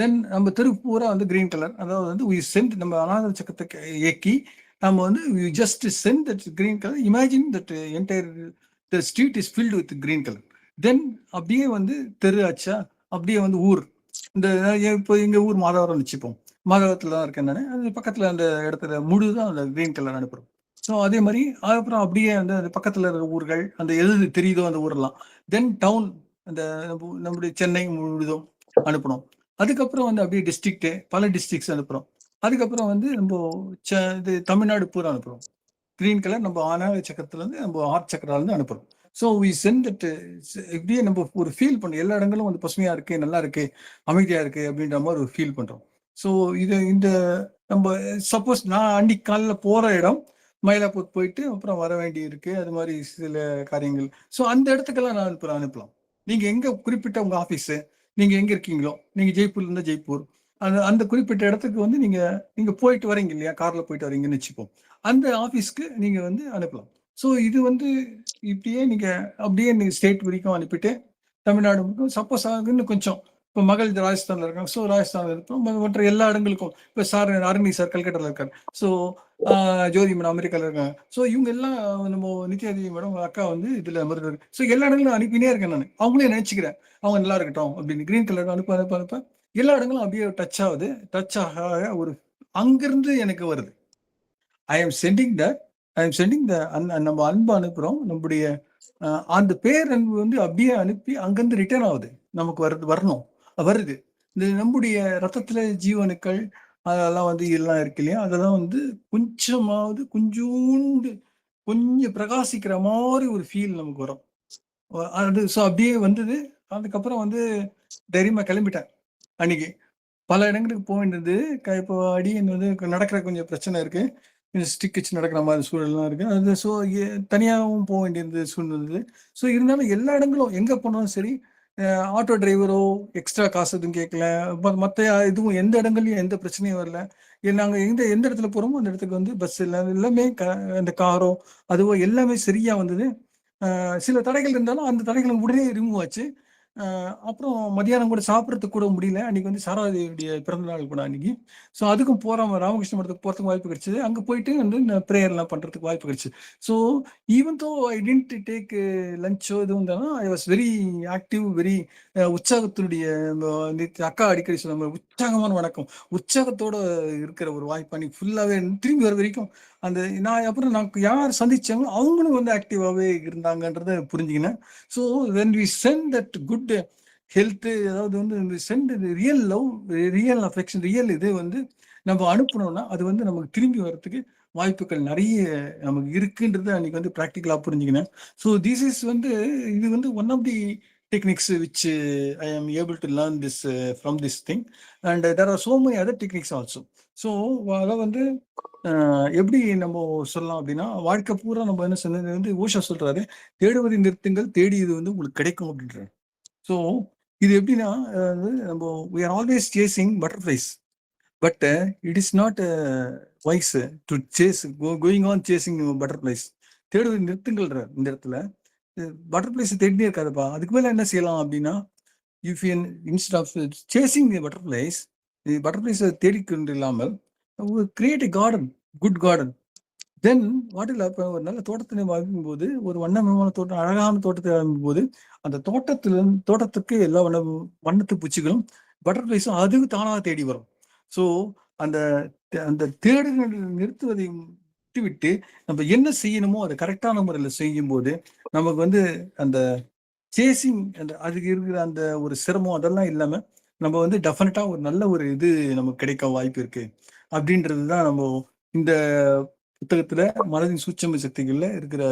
தென் நம்ம தெரு பூரா வந்து கிரீன் கலர். அதாவது வந்து வி சென்ட் நம்ம அநாதர் சக்கரத்தை இயக்கி நம்ம வந்து we just send that green colour. Imagine that entire the street is filled with green colour. Then அப்படியே வந்து தெரு ஆச்சா, அப்படியே வந்து ஊர். இந்த இப்போ எங்க ஊர் மாதவரம் வச்சுப்போம். மாதவரத்துல தான் இருக்கேன் நான். அது பக்கத்துல அந்த இடத்துல முழுதான் அந்த கிரீன் கலர் அனுப்புறோம். ஸோ அதே மாதிரி அதுக்கப்புறம் அப்படியே அந்த பக்கத்துல இருக்கிற ஊர்கள் அந்த எது தெரியுதோ அந்த ஊரெல்லாம். தென் டவுன் அந்த நம்முடைய சென்னை முழுதும் அனுப்பணும். அதுக்கப்புறம் வந்து அப்படியே டிஸ்ட்ரிக்ட் பல டிஸ்ட்ரிக்ட்ஸ் அனுப்புறோம். அதுக்கப்புறம் வந்து நம்ம இது தமிழ்நாடு பூரா அனுப்புறோம். கிரீன் கலர் நம்ம ஆனாத சக்கரத்துல இருந்து நம்ம ஆர்ட் சக்கரால இருந்து அனுப்புறோம். ஸோ வி சென்ட் தட் இப்படியே நம்ம ஒரு ஃபீல் பண்ணோம். எல்லா இடங்களும் வந்து பசுமையா இருக்கு, நல்லா இருக்கு, அமைதியா இருக்கு அப்படின்ற மாதிரி ஒரு ஃபீல் பண்றோம். ஸோ இந்த நம்ம சப்போஸ் நான் அன்னைக்கு காலைல போற இடம் மயிலாப்பூர் போயிட்டு அப்புறம் வர வேண்டி இருக்கு. அது மாதிரி சில காரியங்கள். ஸோ அந்த இடத்துக்கெல்லாம் நான் அனுப்பலாம். நீங்க எங்க குறிப்பிட்ட உங்க ஆபீஸ் நீங்க எங்க இருக்கீங்களோ, நீங்க ஜெய்ப்பூர்ல இருந்தா ஜெய்ப்பூர், அந்த அந்த குறிப்பிட்ட இடத்துக்கு வந்து நீங்க நீங்க போயிட்டு வரீங்க இல்லையா, கார்ல போயிட்டு வரீங்கன்னு வச்சுப்போம். அந்த ஆபீஸ்க்கு நீங்க வந்து அனுப்பலாம். ஸோ இது வந்து இப்படியே நீங்க அப்படியே நீங்க ஸ்டேட் வரைக்கும் அனுப்பிட்டு தமிழ்நாடு மட்டும் சப்போஸ் இன்னும் கொஞ்சம் இப்போ மகள் ராஜஸ்தான்ல இருக்காங்க. ஸோ ராஜஸ்தான்ல இருப்போம். மற்ற எல்லா இடங்களுக்கும் இப்போ சார் அருணி சார் கல்கட்டால இருக்காரு. ஸோ ஜோதி மேடம் அமெரிக்கால இருக்காங்க. ஸோ இவங்க எல்லாம் நம்ம நித்யாதேவி மேடம் அக்கா வந்து இதுல மருத்துவர். ஸோ எல்லா இடங்களும் அனுப்பினே இருக்கேன் நான். அவங்களே நினைச்சுக்கிறேன் அவங்க நல்லா இருக்கட்டும் அப்படின்னு கிரீன் கலர் அனுப்ப எல்லா இடங்களும் அப்படியே டச் ஆகுது. டச் ஆக ஒரு அங்கிருந்து எனக்கு வருது. ஐ எம் சென்டிங் த நம்ம அன்பு அனுப்புறோம். நம்முடைய அந்த பேரன்பு வந்து அப்படியே அனுப்பி அங்கிருந்து ரிட்டர்ன் ஆகுது. நமக்கு வரணும் வருது. இந்த நம்முடைய ரத்தத்துல ஜீவனுக்கள் அதெல்லாம் வந்து எல்லாம் இருக்கு இல்லையா, அதெல்லாம் வந்து கொஞ்சமாவது கொஞ்சோண்டு கொஞ்சம் பிரகாசிக்கிற மாதிரி ஒரு ஃபீல் நமக்கு வரும். அது ஸோ அப்படியே வந்தது. அதுக்கப்புறம் வந்து தைரியமா கிளம்பிட்டேன். அன்னைக்கு பல இடங்களுக்கு போக வேண்டியது. இப்போ அடியன் வந்து நடக்கிற கொஞ்சம் பிரச்சனை இருக்கு. கொஞ்சம் ஸ்டிக் வச்சு நடக்கிற மாதிரி சூழல்லாம் இருக்கு. அது ஸோ தனியாகவும் போக வேண்டியது சூழ்நிலை. ஸோ இருந்தாலும் எல்லா இடங்களும் எங்க போனாலும் சரி, ஆட்டோ டிரைவரோ எக்ஸ்ட்ரா காசு எதுவும் கேட்கல. மற்ற இதுவும் எந்த இடங்கள்லயும் எந்த பிரச்சனையும் வரல. நாங்க எந்த இடத்துல போறோமோ அந்த இடத்துக்கு வந்து பஸ் எல்லாமே அந்த காரோ அதுவோ எல்லாமே சரியா வந்தது. சில தடைகள் இருந்தாலும் அந்த தடைகள் உடனே ரிமூவ் ஆச்சு. அப்புறம் மதியானம் கூட சாப்பிட்றதுக்கு கூட முடியல. அன்னைக்கு வந்து சாராதேவியுடைய பிறந்த நாள் கூட அன்னைக்கு. ஸோ அதுக்கும் ராமகிருஷ்ண மடத்துக்கு போறதுக்கு வாய்ப்பு கிடைச்சது. அங்க போயிட்டு வந்து பிரேயர்லாம் பண்றதுக்கு வாய்ப்பு கிடைச்சது. So even though I didn't take லஞ்சோ எதுவும் இருந்தாலும் I was very active, very உற்சாகத்தினுடைய அக்கா அடிக்கடி சொல்லுவாங்க, உற்சாகமான வணக்கம். உற்சாகத்தோட இருக்கிற ஒரு வாய்ப்பு அன்னைக்கு ஃபுல்லாவே திரும்பி வர வரைக்கும் அந்த அப்புறம் நான் யார் சந்திச்சாங்களோ அவங்களும் வந்து ஆக்டிவாவே இருந்தாங்கன்றத புரிஞ்சுக்கினேன். So when we send that good health, அதாவது வந்து send real love, real affection, real இது வந்து நம்ம அனுப்பணும்னா அது வந்து நமக்கு திரும்பி வர்றதுக்கு வாய்ப்புகள் நிறைய நமக்கு இருக்குன்றது அன்னைக்கு வந்து ப்ராக்டிக்கலா புரிஞ்சுக்கினேன். ஸோ திஸ் இஸ் வந்து இது வந்து one of the techniques which I am able to learn this from this thing, and there are so many other techniques also. So அதை வந்து எப்படி நம்ம சொல்லலாம் அப்படின்னா, வாழ்க்கை பூரா நம்ம என்ன சொன்னது வந்து ஓஷோ சொல்றாரு, தேடுவதை நிறுத்துங்கள், தேடியது வந்து உங்களுக்கு கிடைக்கும் அப்படின்றாரு. ஸோ இது எப்படின்னா, நம்ம we are always chasing butterflies, but it is not wise to chase going on chasing butterflies. தேடுவதை நிறுத்துங்கள்ன்ற இந்த இடத்துல பட்டர்ஃபிளைஸ் தேடினே இருக்காதுப்பா. அதுக்கு மேல என்ன செய்யலாம் அப்படின்னா, if instead of chasing the butterflies தேடிக்கொண்டு இல்லாமல் create a garden, good garden. Then what will happen, ஒரு நல்ல தோட்டத்தினை வாங்கும் போது, ஒரு வண்ணமயமான தோட்டம், அழகான தோட்டத்தை வாங்கும் போது, அந்த தோட்டத்துக்கு எல்லா வண்ணத்து பூச்சிகளும் பட்டர்ஃபிளைஸும் அதுக்கு தானாக தேடி வரும். ஸோ அந்த அந்த தேடுதல் நிறுத்துவதை விட்டுவிட்டு நம்ம என்ன செய்யணுமோ அதை கரெக்டான முறையில் செய்யும் போது நமக்கு வந்து அந்த சேசிங், அந்த அதுக்கு இருக்கிற அந்த ஒரு சிரமம் அதெல்லாம் இல்லாம நம்ம வந்து டெஃபினட்டா ஒரு நல்ல ஒரு இது நமக்கு கிடைக்க வாய்ப்பு இருக்கு அப்படின்றதுதான் நம்ம இந்த புத்தகத்துல மனதின் சூட்சும சக்திகள்ல இருக்கிற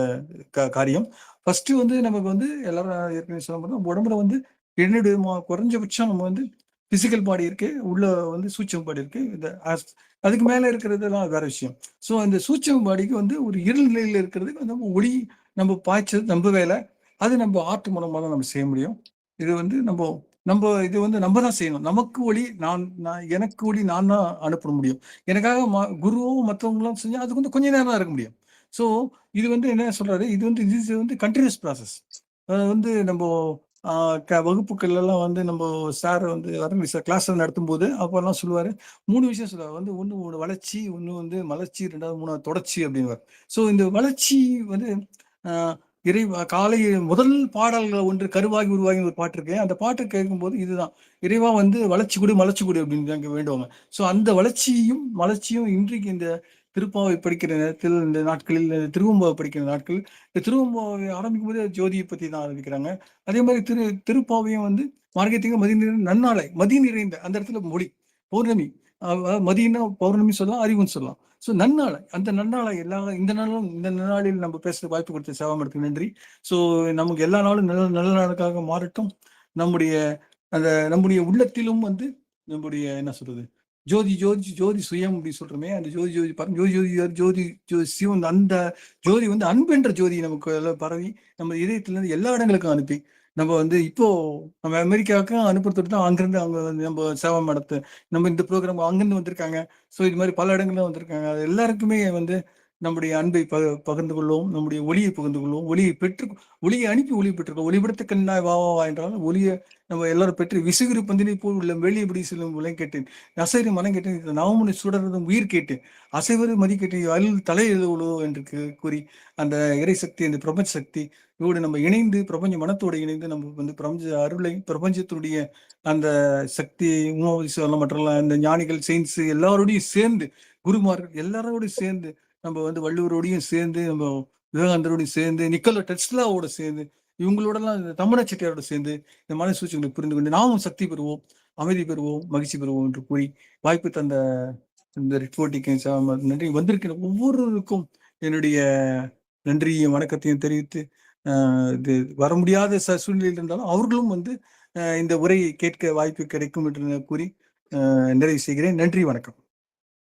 காரியம். ஃபர்ஸ்ட் வந்து நமக்கு வந்து எல்லாரும் ஏற்கனவே சொல்ல போது உடம்புல வந்து என்னுடைய குறைஞ்சபட்சம் நம்ம வந்து பிசிக்கல் பாடி இருக்கு, உள்ள வந்து சூட்சும பாடி இருக்கு. அதுக்கு மேல இருக்கிறதெல்லாம் வேற விஷயம். ஸோ அந்த சூட்சும பாடிக்கு வந்து ஒரு இருள் நிலையில இருக்கிறதுக்கு நம்ம ஒளி நம்ம பாய்ச்சது நம்ம வேலை. அது நம்ம ஆர்ட் மூலமா தான் நம்ம செய்ய முடியும். இது வந்து நம்ம நம்ம இது வந்து நம்ம தான் செய்யணும். நமக்கு ஒளி நான் எனக்கு ஒளி நான் தான் அனுப்ப முடியும். எனக்காக குருவோ மற்றவங்களும் செஞ்சா அதுக்கு வந்து கொஞ்ச நேரம் தான் இருக்க முடியும். ஸோ இது வந்து என்ன சொல்றாரு, இது வந்து கண்டினியூஸ் ப்ராசஸ். வந்து நம்ம வகுப்புகள் எல்லாம் வந்து நம்ம சார் வந்து கிளாஸ் நடத்தும் போது அப்பெல்லாம் சொல்லுவாரு, 3 விஷயம் சொல்லுவாரு. வந்து ஒன்று வளர்ச்சி, ஒன்று வந்து மலர்ச்சி, 2வது தொடர்ச்சி அப்படின்னு. ஸோ இந்த வளர்ச்சி வந்து காலை முதல் பாடல்கள் ஒன்று கருவாகி உருவாகி ஒரு பாட்டு இருக்கு. அந்த பாட்டு கேட்கும்போது இதுதான், இறைவா வந்து வளர்ச்சி கொடு மலர்ச்சி கொடு அப்படின்னு அங்க வேண்டுவாங்க. ஸோ அந்த வளர்ச்சியும் மலர்ச்சியும் இன்றைக்கு இந்த திருப்பாவை படிக்கிற நேரத்தில், இந்த நாட்களில் திருவம்பாவை படிக்கிற நாட்கள், இந்த திருவம்பாவை ஆரம்பிக்கும் போதே ஜோதியை பத்தி தான் ஆரம்பிக்கிறாங்க. அதே மாதிரி திருப்பாவையும் வந்து மார்கத்திங்க மதி நிறைந்த நன்னாளை, மதி நிறைந்த அந்த இடத்துல மொழி பௌர்ணமி, மதியன்னா பௌர்ணமி சொல்லலாம், அறிவுன்னு சொல்லலாம். ஸோ நன்னாளை, அந்த நன்னாளை இந்த நாளில் நம்ம பேசுற வாய்ப்பு கொடுத்த சேவாமடத்துக்கு நன்றி. ஸோ நமக்கு எல்லா நாளும் நல்ல நாளுக்காக மாறட்டும். நம்முடைய உள்ளத்திலும் வந்து நம்முடைய என்ன சொல்றது, ஜோதி ஜோதி ஜோதி சுயம் அப்படி சொல்றோமே, அந்த ஜோதி ஜோதி ஜோதி ஜோதி ஜோதி ஜோதி சிவன், அந்த ஜோதி வந்து அன்பென்ற ஜோதி நமக்கு எல்லாம் பரவி நம்ம இதயத்திலிருந்து எல்லா இடங்களுக்கும் அனுப்பி நம்ம வந்து இப்போ நம்ம அமெரிக்காவுக்கு அனுப்புறதுக்கு தான் அங்கிருந்து அவங்க நம்ம சேவை நடத்து நம்ம இந்த ப்ரோக்ராம் அங்கிருந்து வந்திருக்காங்க. ஸோ இது மாதிரி பல இடங்கள்ல வந்திருக்காங்க. அது எல்லாருக்குமே வந்து நம்முடைய அன்பை பகிர்ந்து கொள்வோம், நம்முடைய ஒளியை பகிர்ந்து கொள்வோம், ஒளியை அனுப்பி ஒளி பெற்றுக்கொள்வோம். ஒளிபடுத்த கண்ணாய் வா வா என்றாலும் ஒளியை நம்ம எல்லாரும் பெற்று விசுகிறு பந்தினை போல் உள்ள வெளியபடி செல்லும் விலை கேட்டேன், அசைறு மனம் கேட்டேன், நவமுனை சுடர்றதும் உயிர் கேட்டேன், அசைவது மதி கேட்டேன், அருள் தலை எழுதோ என்று கூறி அந்த இறை சக்தி, அந்த பிரபஞ்ச சக்தி இதோடு நம்ம இணைந்து பிரபஞ்ச மனத்தோடு இணைந்து நம்ம வந்து பிரபஞ்ச அருளை, பிரபஞ்சத்துடைய அந்த சக்தியை உமாவதி சொல்லலாம், மற்ற அந்த ஞானிகள் செயின்ஸ் எல்லாரோடையும் சேர்ந்து, குருமார்கள் எல்லாரோடையும் சேர்ந்து, நம்ம வந்து வள்ளுவரோடையும் சேர்ந்து, நம்ம விவேகானந்தரோடையும் சேர்ந்து, நிக்கோலா டெஸ்லாவோட சேர்ந்து, இவங்களோடலாம் தமிழ செட்டியாரோட சேர்ந்து இந்த மன சூழ்ச்சிகளை புரிந்து கொண்டு நாமும் சக்தி பெறுவோம், அமைதி பெறுவோம், மகிழ்ச்சி பெறுவோம் என்று கூறி வாய்ப்பு தந்த இந்த ரிப்போர்ட்டிக்கு நன்றி. வந்திருக்கிற ஒவ்வொருவருக்கும் என்னுடைய நன்றியும் வணக்கத்தையும் தெரிவித்து, இது வர முடியாத சூழ்நிலையில் இருந்தாலும் அவர்களும் வந்து இந்த உரையை கேட்க வாய்ப்பு கிடைக்கும் என்று கூறி நிறைவு செய்கிறேன். நன்றி, வணக்கம்.